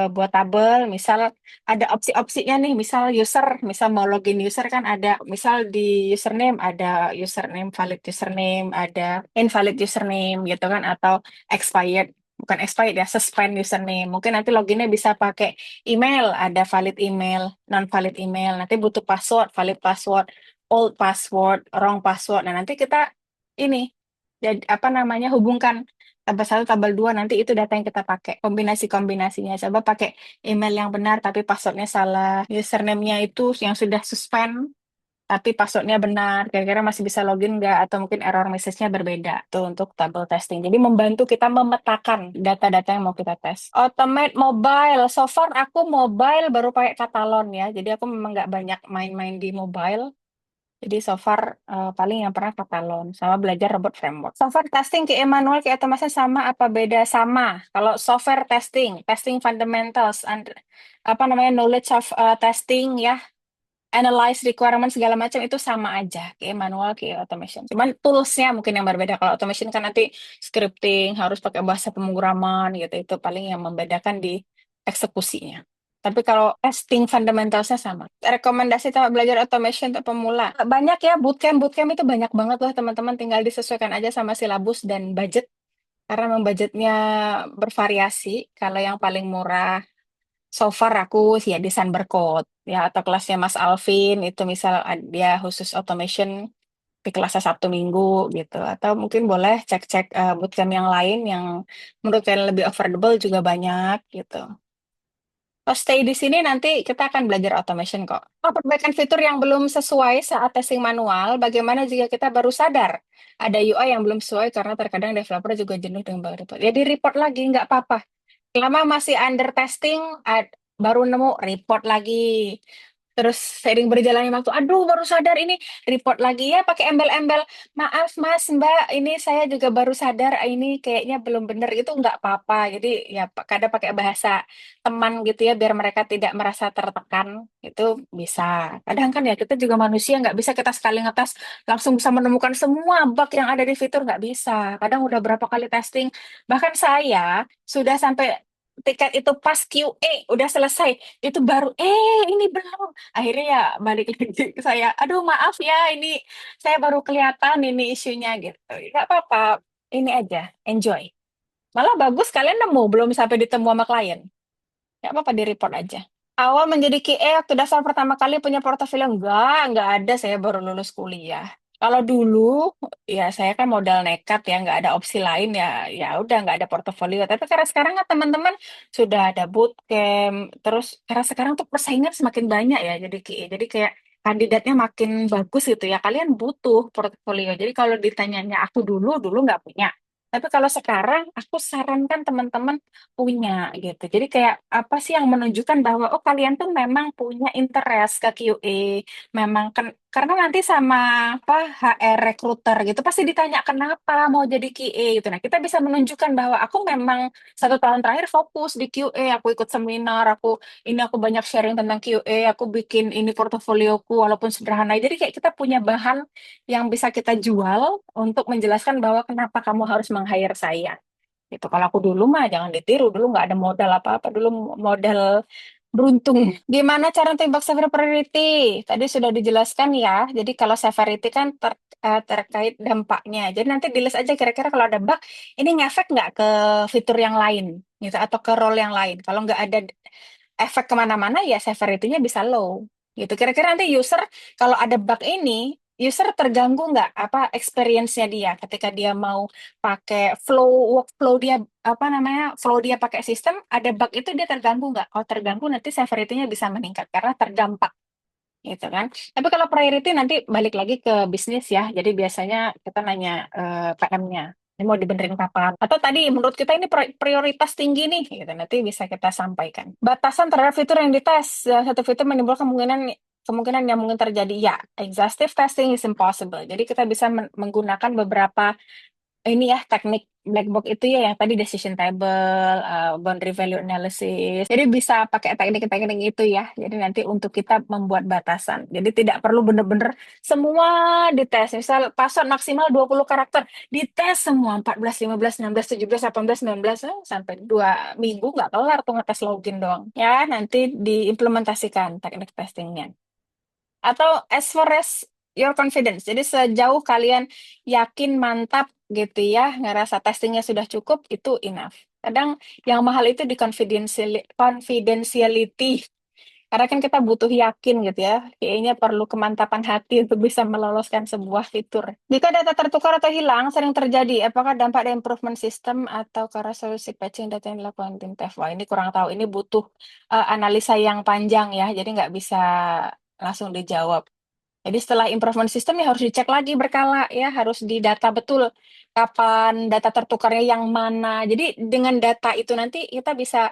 buat tabel, misal ada opsi-opsinya nih, misal user, misal mau login user kan ada, misal di username ada username valid username, ada invalid username gitu kan, atau expired, bukan expired ya, suspend username. Mungkin nanti loginnya bisa pakai email, ada valid email, non valid email. Nanti butuh password, valid password, old password, wrong password. Nah, nanti kita ini jadi apa namanya hubungkan tabel satu, tabel dua, nanti itu data yang kita pakai. Kombinasi-kombinasinya. Coba pakai email yang benar, tapi passwordnya salah. Username-nya itu yang sudah suspend, tapi passwordnya benar. Kira-kira masih bisa login nggak? Atau mungkin error message-nya berbeda. Itu untuk tabel testing. Jadi membantu kita memetakan data-data yang mau kita tes. Automate mobile. So far aku mobile baru pakai Katalon ya. Jadi aku memang nggak banyak main-main di mobile. Jadi so far paling yang pernah Katalon sama belajar robot framework. Software testing ke manual ke automation sama apa beda? Sama. Kalau software testing, testing fundamentals, and apa namanya knowledge of testing ya, analyze requirement segala macam itu sama aja ke manual ke automation. Cuman toolsnya mungkin yang berbeda. Kalau automation kan nanti scripting harus pakai bahasa pemrograman gitu. Itu paling yang membedakan di eksekusinya. Tapi kalau testing fundamentalsnya sama. Rekomendasi tempat belajar automation untuk pemula. Banyak ya, bootcamp. Bootcamp itu banyak banget loh teman-teman. Tinggal disesuaikan aja sama silabus dan budget. Karena memang budgetnya bervariasi. Kalau yang paling murah, so far aku sih ya desain berkode. Ya, atau kelasnya Mas Alvin, itu misal dia khusus automation di kelasnya Sabtu Minggu gitu. Atau mungkin boleh cek-cek bootcamp yang lain yang menurut kalian lebih affordable juga banyak gitu. Kalau stay di sini nanti kita akan belajar automation kok. Oh, perbaikan fitur yang belum sesuai saat testing manual, bagaimana jika kita baru sadar ada UI yang belum sesuai karena terkadang developer juga jenuh dengan bug report. Jadi report lagi, nggak apa-apa. Selama masih under testing, baru nemu report lagi. Terus sering berjalannya waktu, aduh baru sadar ini report lagi ya pakai embel-embel. Maaf Mas, Mbak, ini saya juga baru sadar ini kayaknya belum benar itu nggak apa-apa. Jadi ya kadang pakai bahasa teman gitu ya biar mereka tidak merasa tertekan itu bisa. Kadang kan ya kita juga manusia nggak bisa kita sekali ngetes langsung bisa menemukan semua bug yang ada di fitur nggak bisa. Kadang udah berapa kali testing. Bahkan saya sudah sampai tiket itu pas QA udah selesai itu baru ini belum akhirnya ya balik lagi ke saya aduh maaf ya ini saya baru kelihatan ini isunya gitu nggak apa-apa ini aja enjoy malah bagus kalian nemu belum sampai ditemu sama klien nggak apa-apa di report aja. Awal menjadi QA waktu dasar pertama kali punya portofolio nggak ada, saya baru lulus kuliah. Kalau dulu ya saya kan modal nekat ya, nggak ada opsi lain ya, ya udah nggak ada portofolio. Tapi karena sekarang kan teman-teman sudah ada bootcamp, terus karena sekarang tuh persaingan semakin banyak ya jadi QA. Jadi kayak kandidatnya makin bagus gitu ya. Kalian butuh portofolio. Jadi kalau ditanyanya aku dulu nggak punya. Tapi kalau sekarang aku sarankan teman-teman punya gitu. Jadi kayak apa sih yang menunjukkan bahwa oh kalian tuh memang punya interest ke QA, memang karena nanti sama apa HR recruiter gitu pasti ditanya kenapa mau jadi QA gitu. Nah, kita bisa menunjukkan bahwa aku memang 1 tahun terakhir fokus di QA, aku ikut seminar, aku banyak sharing tentang QA, aku bikin ini portofolioku walaupun sederhana. Jadi kayak kita punya bahan yang bisa kita jual untuk menjelaskan bahwa kenapa kamu harus meng-hire saya. Itu kalau aku dulu mah jangan ditiru, dulu nggak ada modal apa-apa, dulu modal beruntung. Gimana cara tembak sever priority? Tadi sudah dijelaskan ya. Jadi kalau severity kan terkait dampaknya. Jadi nanti di list aja kira-kira kalau ada bug, ini ngefek nggak ke fitur yang lain gitu atau ke role yang lain. Kalau nggak ada efek kemana-mana ya severity-nya bisa low. Gitu. Kira-kira nanti user kalau ada bug ini, user terganggu nggak apa experience-nya dia ketika dia mau pakai workflow dia apa namanya flow dia pakai sistem ada bug itu dia terganggu nggak? Kalau terganggu nanti severity-nya bisa meningkat karena terdampak gitu kan. Tapi kalau priority nanti balik lagi ke bisnis ya. Jadi biasanya kita nanya PM-nya. Ini mau dibenerin kapan? Atau tadi menurut kita ini prioritas tinggi nih, gitu. Nanti bisa kita sampaikan. Batasan terhadap fitur yang dites. Satu fitur menimbulkan kemungkinan kemungkinan yang mungkin terjadi. Ya, exhaustive testing is impossible. Jadi kita bisa menggunakan beberapa ini ya teknik black box itu ya yang tadi decision table, boundary value analysis. Jadi bisa pakai teknik-teknik itu ya. Jadi nanti untuk kita membuat batasan. Jadi tidak perlu benar-benar semua dites. Misal password maksimal 20 karakter, dites semua 14, 15, 16, 17, 18, 19 sampai 2 minggu nggak kelar tuh ngetes login doang. Ya, nanti diimplementasikan teknik testingnya. Atau as far as your confidence. Jadi sejauh kalian yakin mantap gitu ya, ngerasa testingnya sudah cukup, itu enough. Kadang yang mahal itu di confidentiality. Karena kan kita butuh yakin gitu ya. Kayaknya perlu kemantapan hati untuk bisa meloloskan sebuah fitur. Jika data tertukar atau hilang, sering terjadi. Apakah dampak dari improvement system atau karena solusi patching data yang dilakukan tim dev? Wah, ini kurang tahu. Ini butuh analisa yang panjang ya. Jadi nggak bisa langsung dijawab. Jadi setelah improvement system ya harus dicek lagi berkala ya, harus didata betul kapan data tertukarnya yang mana. Jadi dengan data itu nanti kita bisa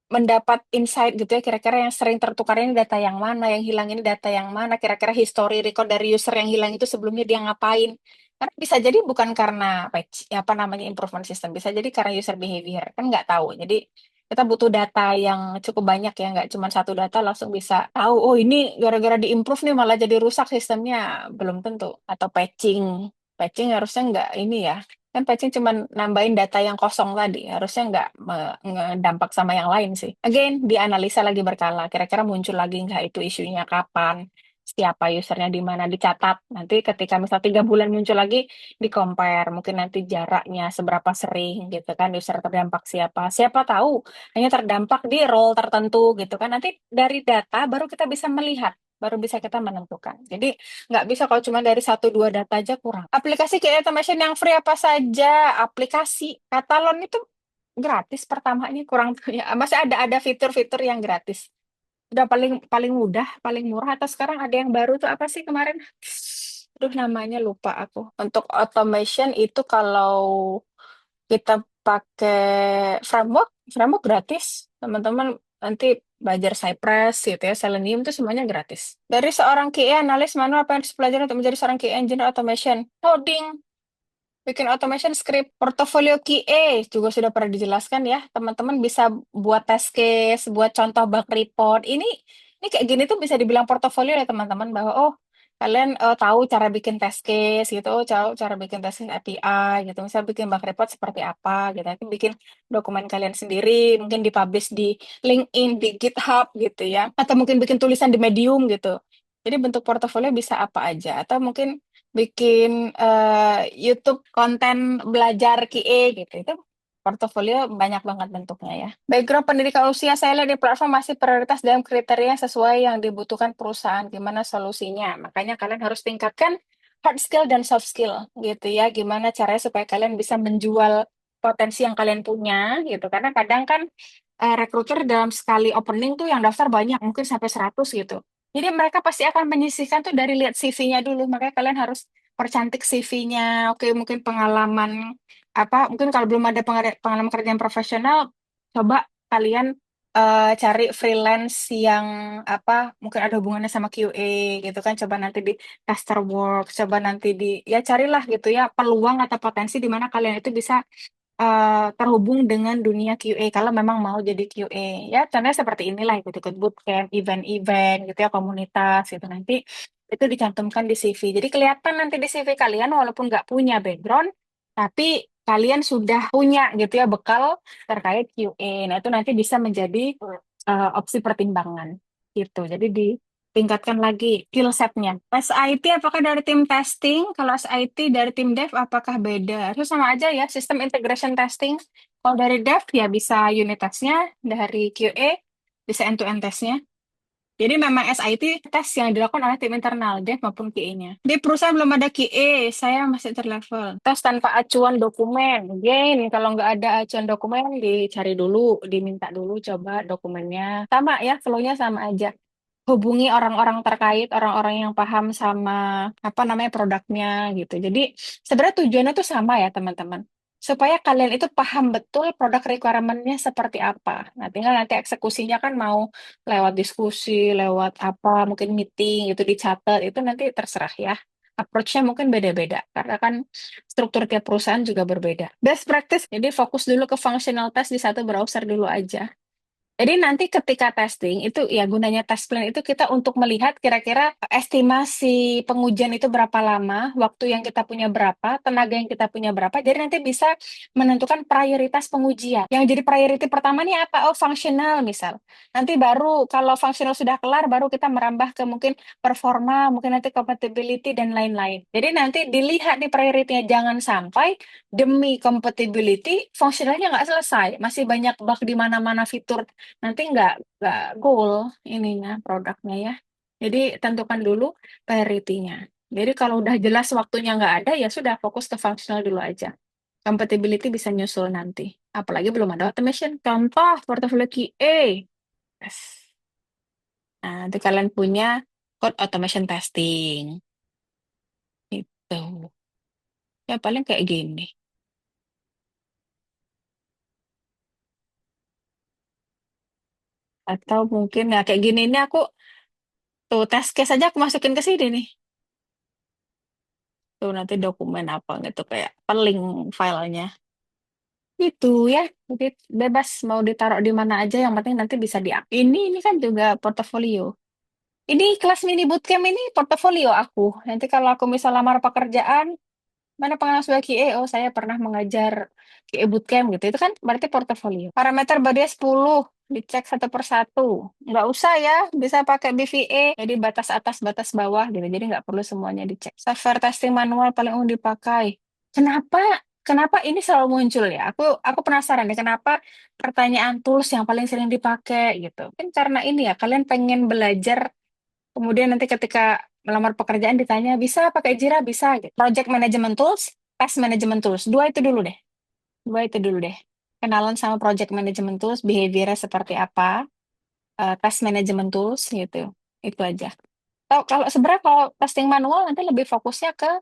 mendapat insight gitu ya, kira-kira yang sering tertukar ini data yang mana, yang hilang ini data yang mana, kira-kira history record dari user yang hilang itu sebelumnya dia ngapain. Karena bisa jadi bukan karena patch, apa namanya improvement system, bisa jadi karena user behavior, kan nggak tahu. Jadi kita butuh data yang cukup banyak ya, nggak cuma satu data langsung bisa tahu, oh ini gara-gara di-improve nih malah jadi rusak sistemnya, belum tentu. Atau patching, patching harusnya nggak ini ya, kan patching cuma nambahin data yang kosong tadi, harusnya nggak ngedampak sama yang lain sih. Again, dianalisa lagi berkala, kira-kira muncul lagi nggak itu isunya kapan, siapa usernya di mana dicatat. Nanti ketika misal 3 bulan muncul lagi, di-compare, mungkin nanti jaraknya seberapa sering gitu kan, user terdampak siapa. Siapa tahu hanya terdampak di role tertentu gitu kan. Nanti dari data baru kita bisa melihat, baru bisa kita menentukan. Jadi nggak bisa kalau cuma dari satu dua data aja kurang. Aplikasi kayak automation yang free apa saja? Aplikasi Katalon itu gratis pertamanya kurang tahu ya. Masih ada fitur-fitur yang gratis. Udah paling paling mudah, paling murah atau sekarang ada yang baru tuh apa sih kemarin? Aduh namanya lupa aku. Untuk automation itu kalau kita pakai framework, framework gratis. Teman-teman nanti belajar Cypress gitu ya, Selenium itu semuanya gratis. Dari seorang QA analis, mana apa yang harus pelajari untuk menjadi seorang QA engineer automation? Coding, bikin automation script, portofolio QA juga sudah pernah dijelaskan ya. Teman-teman bisa buat test case, buat contoh bug report. Ini kayak gini tuh bisa dibilang portofolio ya teman-teman bahwa oh kalian tahu cara bikin test case gitu, oh tahu cara bikin test case API gitu. Misal bikin bug report seperti apa gitu. Nanti bikin dokumen kalian sendiri, mungkin dipublish di LinkedIn, di GitHub gitu ya. Atau mungkin bikin tulisan di Medium gitu. Jadi bentuk portofolio bisa apa aja. Atau mungkin bikin YouTube konten belajar QA gitu. Itu portofolio banyak banget bentuknya ya. Background pendidikan usia saya lihat di platform masih prioritas dalam kriteria sesuai yang dibutuhkan perusahaan. Gimana solusinya? Makanya kalian harus tingkatkan hard skill dan soft skill gitu ya. Gimana caranya supaya kalian bisa menjual potensi yang kalian punya gitu. Karena kadang kan recruiter dalam sekali opening tuh yang daftar banyak, mungkin sampai 100 gitu. Jadi mereka pasti akan menyisihkan tuh dari lihat CV-nya dulu. Makanya kalian harus percantik CV-nya. Oke, mungkin pengalaman apa? Mungkin kalau belum ada pengalaman kerja yang profesional, coba kalian cari freelance yang apa? Mungkin ada hubungannya sama QA gitu kan. Coba nanti di tester work, coba nanti di ya carilah gitu ya peluang atau potensi di mana kalian itu bisa terhubung dengan dunia QA kalau memang mau jadi QA. Ya, contohnya seperti inilah ikut-ikut bootcamp, event-event gitu ya, komunitas gitu. Nanti itu dicantumkan di CV. Jadi kelihatan nanti di CV kalian walaupun nggak punya background, tapi kalian sudah punya gitu ya bekal terkait QA. Nah, itu nanti bisa menjadi opsi pertimbangan gitu. Jadi ditingkatkan lagi skill setnya. SIT apakah dari tim testing? Kalau SIT dari tim dev apakah beda? Itu sama aja ya, sistem integration testing. Kalau dari dev ya bisa unit testnya, dari QA bisa end-to-end testnya. Jadi memang SIT tes yang dilakukan oleh tim internal, dev maupun QA-nya. Di perusahaan belum ada QA, saya masih terlevel. Tes tanpa acuan dokumen. Again, kalau nggak ada acuan dokumen, dicari dulu, diminta dulu coba dokumennya. Sama ya, flow-nya sama aja. Hubungi orang-orang terkait, orang-orang yang paham sama apa namanya produknya gitu. Jadi sebenarnya tujuannya tuh sama ya teman-teman. Supaya kalian itu paham betul produk requirement-nya seperti apa. Nah, tinggal nanti eksekusinya kan mau lewat diskusi, lewat apa, mungkin meeting gitu dicatat, itu nanti terserah ya. approach-nya mungkin beda-beda karena kan struktur tiap perusahaan juga berbeda. Best practice, jadi fokus dulu ke functional test di satu browser dulu aja. Jadi nanti ketika testing itu ya gunanya test plan itu kita untuk melihat kira-kira estimasi pengujian itu berapa lama, waktu yang kita punya berapa, tenaga yang kita punya berapa. Jadi nanti bisa menentukan prioritas pengujian. Yang jadi priority pertama nih apa? Oh, functional misal. Nanti baru kalau functional sudah kelar baru kita merambah ke mungkin performa, mungkin nanti compatibility dan lain-lain. Jadi nanti dilihat nih prioritinya jangan sampai demi compatibility fungsionalnya nggak selesai, masih banyak bug di mana-mana fitur nanti nggak goal ininya produknya ya. Jadi tentukan dulu priority-nya. Jadi kalau udah jelas waktunya nggak ada ya sudah fokus ke functional dulu aja. Compatibility bisa nyusul nanti. Apalagi belum ada automation. Contoh portfolio QA. Yes. Nah, itu kalian punya code automation testing. Itu. Ya paling kayak gini. Atau mungkin ya kayak gini ini aku tuh test case aja aku masukin ke sini nih. Tuh nanti dokumen apa gitu kayak link filenya. Itu ya, jadi bebas mau ditaruh di mana aja yang penting nanti bisa diakses. Ini kan juga portofolio. Ini kelas mini bootcamp ini portofolio aku. Nanti kalau aku misal lamar pekerjaan, mana pengalaman sebagai QA? Oh, saya pernah mengajar QA bootcamp gitu. Itu kan berarti portofolio. Parameter bodinya 10, dicek satu persatu. Nggak usah ya, bisa pakai BVA. Jadi batas atas, batas bawah gitu. Jadi nggak perlu semuanya dicek. Software testing manual paling umum dipakai. Kenapa? Kenapa ini selalu muncul ya? Aku penasaran nih kenapa pertanyaan tools yang paling sering dipakai gitu. Kan karena ini ya, kalian pengen belajar. Kemudian nanti ketika melamar pekerjaan ditanya, bisa pakai Jira? Bisa. Gitu. Project Management Tools, Task Management Tools. Dua itu dulu deh. Dua itu dulu deh. Kenalan sama Project Management Tools, behaviornya seperti apa, Task Management Tools gitu. Itu aja. Kalau sebenarnya kalau testing manual nanti lebih fokusnya ke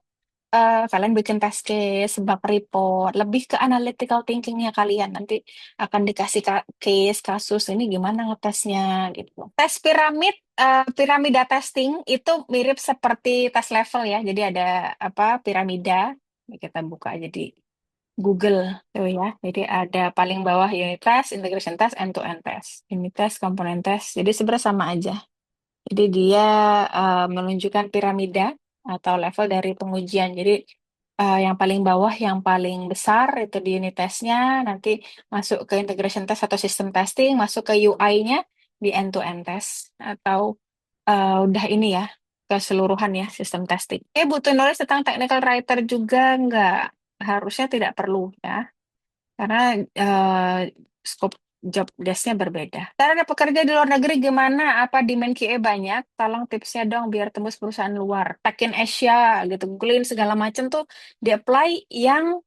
kalian bikin test case, bug report, lebih ke analytical thinkingnya kalian. Nanti akan dikasih case, kasus, ini gimana ngetesnya gitu. Tes piramid, piramida testing itu mirip seperti tes level ya. Jadi ada apa piramida. Ini kita buka aja di Google tuh ya. Jadi ada paling bawah unit test, integration test, end-to-end test. Unit test, komponen test. Jadi sebenarnya sama aja. Jadi dia menunjukkan piramida atau level dari pengujian. Jadi yang paling bawah, yang paling besar itu di unit testnya, nanti masuk ke integration test atau system testing, masuk ke UI-nya di end-to-end test atau udah ini ya keseluruhan ya sistem testing. Butuh knowledge tentang technical writer juga nggak? Harusnya tidak perlu ya karena scope job desk-nya berbeda. Cara ada pekerja di luar negeri gimana? Apa demand QA banyak? Tolong tipsnya dong biar tembus perusahaan luar. Tech in Asia gitu, googling segala macam tuh di-apply yang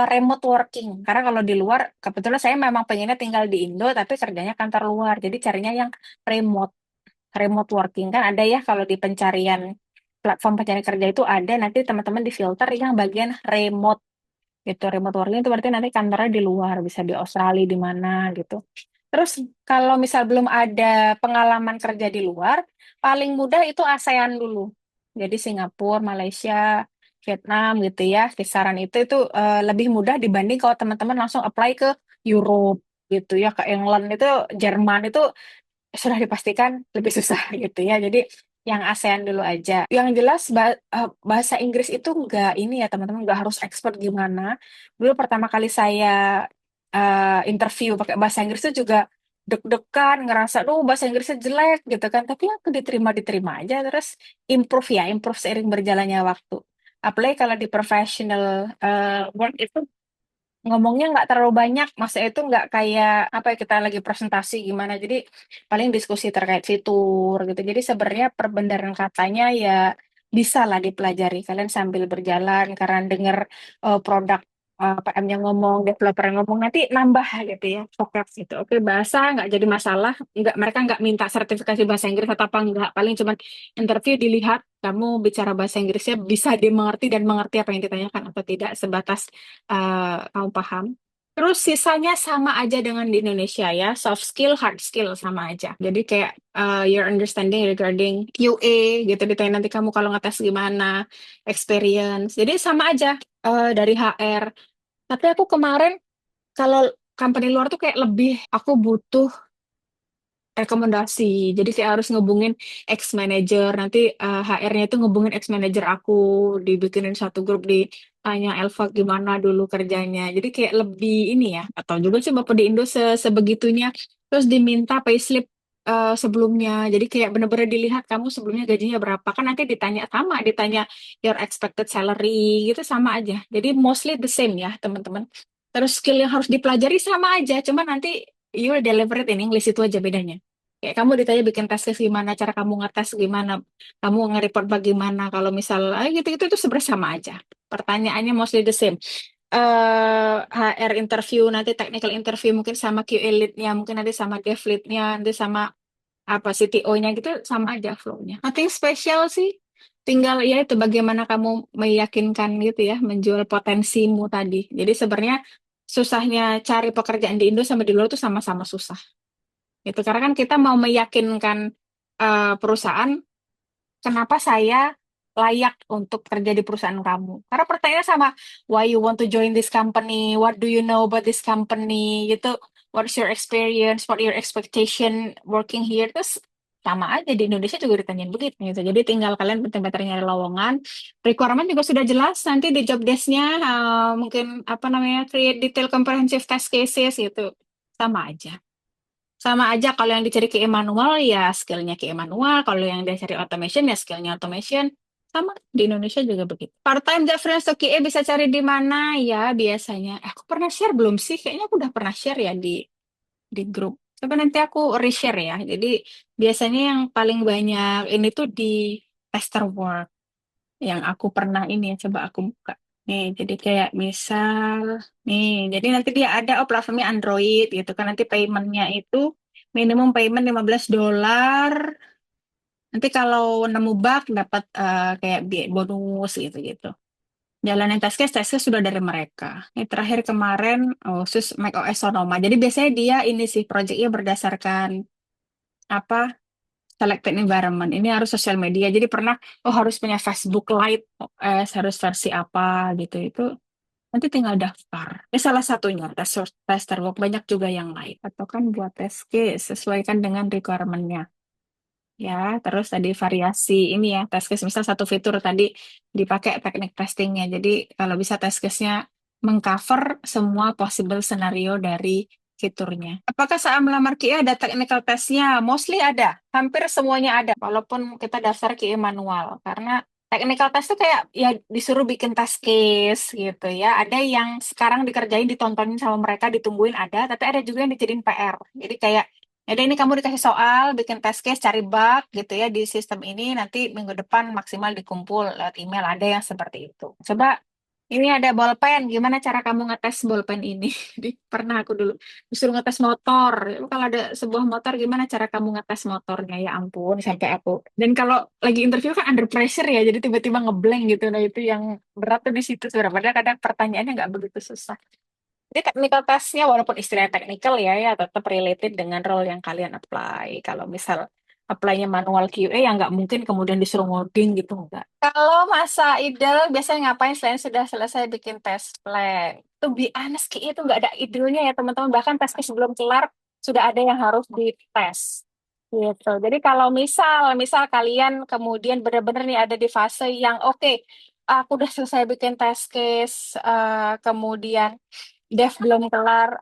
remote working. Karena kalau di luar, kebetulan saya memang pengennya tinggal di Indo, tapi kerjanya kantor luar. Jadi carinya yang remote, remote working. Kan ada ya kalau di pencarian platform pencarian kerja itu ada nanti teman-teman di filter yang bagian remote gitu. Remote working itu berarti nanti kantornya di luar, bisa di Australia, di mana gitu. Terus kalau misal belum ada pengalaman kerja di luar, paling mudah itu ASEAN dulu. Jadi Singapura, Malaysia, Vietnam gitu ya. Kisaran itu lebih mudah dibanding kalau teman-teman langsung apply ke Europe gitu ya, ke England itu, Jerman itu sudah dipastikan lebih susah gitu ya. Jadi yang ASEAN dulu aja. Yang jelas bahasa Inggris itu enggak ini ya teman-teman, enggak harus expert gimana. Dulu pertama kali saya interview pakai bahasa Inggris itu juga deg-degan, ngerasa, duh bahasa Inggrisnya jelek gitu kan. Tapi aku diterima-diterima aja, terus improve ya, improve seiring berjalannya waktu. Apalagi kalau di professional work itu ngomongnya nggak terlalu banyak, maksudnya itu nggak kayak apa ya kita lagi presentasi gimana, jadi paling diskusi terkait fitur gitu. Jadi sebenarnya perbendaharaan katanya ya bisa lah dipelajari kalian sambil berjalan karena denger produk PM-nya ngomong, developer yang ngomong nanti nambah gitu ya, vocab gitu. Oke, bahasa nggak jadi masalah, nggak mereka nggak minta sertifikasi bahasa Inggris atau apa nggak, paling cuma interview dilihat kamu bicara bahasa Inggrisnya bisa dimengerti dan mengerti apa yang ditanyakan atau tidak sebatas kamu paham. Terus sisanya sama aja dengan di Indonesia ya, soft skill, hard skill sama aja. Jadi kayak your understanding regarding QA gitu, ditanya nanti kamu kalau ngetes gimana, experience. Jadi sama aja dari HR. Tapi aku kemarin kalau company luar tuh kayak lebih aku butuh rekomendasi. Jadi saya harus ngubungin ex manager. Nanti HR-nya itu ngubungin ex manager aku, dibikinin satu grup ditanya Elva gimana dulu kerjanya. Jadi kayak lebih ini ya. Atau juga sih Bapak di Indo sebegitunya. Terus diminta payslip sebelumnya. Jadi kayak bener-bener dilihat kamu sebelumnya gajinya berapa. Kan nanti ditanya sama, ditanya your expected salary gitu sama aja. Jadi mostly the same ya teman-teman. Terus skill yang harus dipelajari sama aja. Cuma nanti you will deliver it in English itu aja bedanya. Kayak kamu ditanya bikin tes case gimana, cara kamu ngetes gimana, kamu nge-report bagaimana, kalau misal gitu-gitu itu sebenarnya sama aja. Pertanyaannya mostly the same. HR interview, nanti technical interview mungkin sama QA lead-nya, mungkin nanti sama dev lead-nya, nanti sama apa CTO-nya gitu sama aja flow-nya. Nothing special sih. Tinggal ya itu bagaimana kamu meyakinkan gitu ya, menjual potensimu tadi. Jadi sebenarnya susahnya cari pekerjaan di Indo sama di luar itu sama-sama susah. Itu karena kan kita mau meyakinkan perusahaan kenapa saya layak untuk kerja di perusahaan kamu. Karena pertanyaannya sama, why you want to join this company? What do you know about this company? Gitu, what's your experience? What your expectation working here? Terus sama aja di Indonesia juga ditanyain begitu gitu. Jadi tinggal kalian pintar-pintar nyari lowongan. Requirement juga sudah jelas nanti di job desk-nya mungkin apa namanya create detail comprehensive test cases gitu. Sama aja. Sama aja kalau yang dicari QA manual ya skillnya QA manual, kalau yang dicari automation ya skillnya automation. Sama di Indonesia juga begitu. Part-time job freelance atau QA bisa cari di mana ya biasanya? Aku pernah share belum sih? Kayaknya aku udah pernah share ya di grup. Coba nanti aku reshare ya. Jadi biasanya yang paling banyak ini tuh di tester work yang aku pernah ini ya. Coba aku buka. Nih, jadi kayak misal nih, jadi nanti dia ada platformnya Android gitu kan nanti paymentnya itu minimum payment $15. Nanti kalau nemu bug dapat kayak bonus gitu-gitu. Jalanin test case sudah dari mereka. Ini terakhir kemarin sus macOS Sonoma. Jadi biasanya dia ini sih proyeknya berdasarkan apa selected environment. Ini harus sosial media. Jadi pernah harus punya Facebook Lite OS, harus versi apa gitu itu. Nanti tinggal daftar. Ini salah satunya, tester work. Banyak juga yang lain. Atau kan buat test case, sesuaikan dengan requirement-nya. Ya, terus tadi variasi ini ya, test case. Misal satu fitur tadi dipakai teknik testingnya. Jadi kalau bisa test case-nya mengcover semua possible scenario dari fiturnya. Apakah saat melamar QA ada technical test-nya? Mostly ada. Hampir semuanya ada. Walaupun kita daftar QA manual. Karena technical test itu kayak ya disuruh bikin test case gitu ya. Ada yang sekarang dikerjain, ditontonin sama mereka, ditungguin ada. Tapi ada juga yang dijadiin PR. Jadi kayak jadi ini kamu dikasih soal, bikin test case, cari bug gitu ya di sistem ini. Nanti minggu depan maksimal dikumpul lewat email. Ada yang seperti itu. Coba ini ada bolpen. Gimana cara kamu ngetes bolpen ini? Jadi pernah aku dulu disuruh ngetes motor. Kalau ada sebuah motor, gimana cara kamu ngetes motornya? Ya ampun, sampai aku. Dan kalau lagi interview kan under pressure ya, jadi tiba-tiba ngeblank gitu. Nah itu yang berat tuh di situ sebenarnya. Padahal kadang pertanyaannya nggak begitu susah. Jadi technical testnya walaupun istilahnya technical ya tetap related dengan role yang kalian apply. Kalau misal apply-nya manual QA ya nggak mungkin kemudian disuruh ngoding gitu enggak. Kalau masa idle biasanya ngapain selain sudah selesai bikin test plan? To be honest, QA itu nggak ada idenya ya teman-teman. Bahkan tesnya sebelum kelar sudah ada yang harus dites. Gitu. Jadi kalau misal kalian kemudian benar-benar nih ada di fase yang oke, aku udah selesai bikin test case, kemudian dev belum kelar.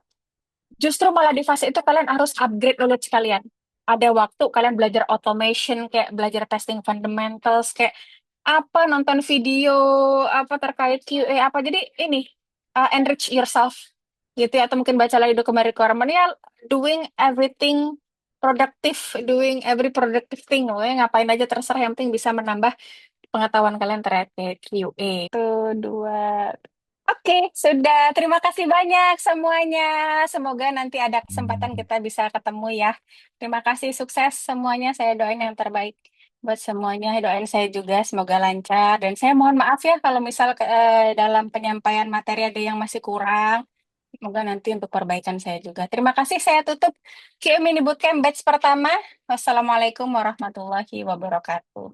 Justru malah di fase itu kalian harus upgrade knowledge kalian. Ada waktu kalian belajar automation, kayak belajar testing fundamentals, kayak apa nonton video apa terkait QA apa. Jadi ini enrich yourself gitu ya atau mungkin baca lagi dokumen requirement ya doing everything productive, doing every productive thing. Ya, ngapain aja terserah yang penting bisa menambah pengetahuan kalian terkait QA. Satu, dua, oke, sudah. Terima kasih banyak semuanya. Semoga nanti ada kesempatan kita bisa ketemu ya. Terima kasih, sukses semuanya. Saya doain yang terbaik buat semuanya. Doain saya juga semoga lancar. Dan saya mohon maaf ya kalau misal dalam penyampaian materi ada yang masih kurang. semoga nanti untuk perbaikan saya juga. Terima kasih, saya tutup QA Mini Bootcamp batch pertama. Wassalamualaikum warahmatullahi wabarakatuh.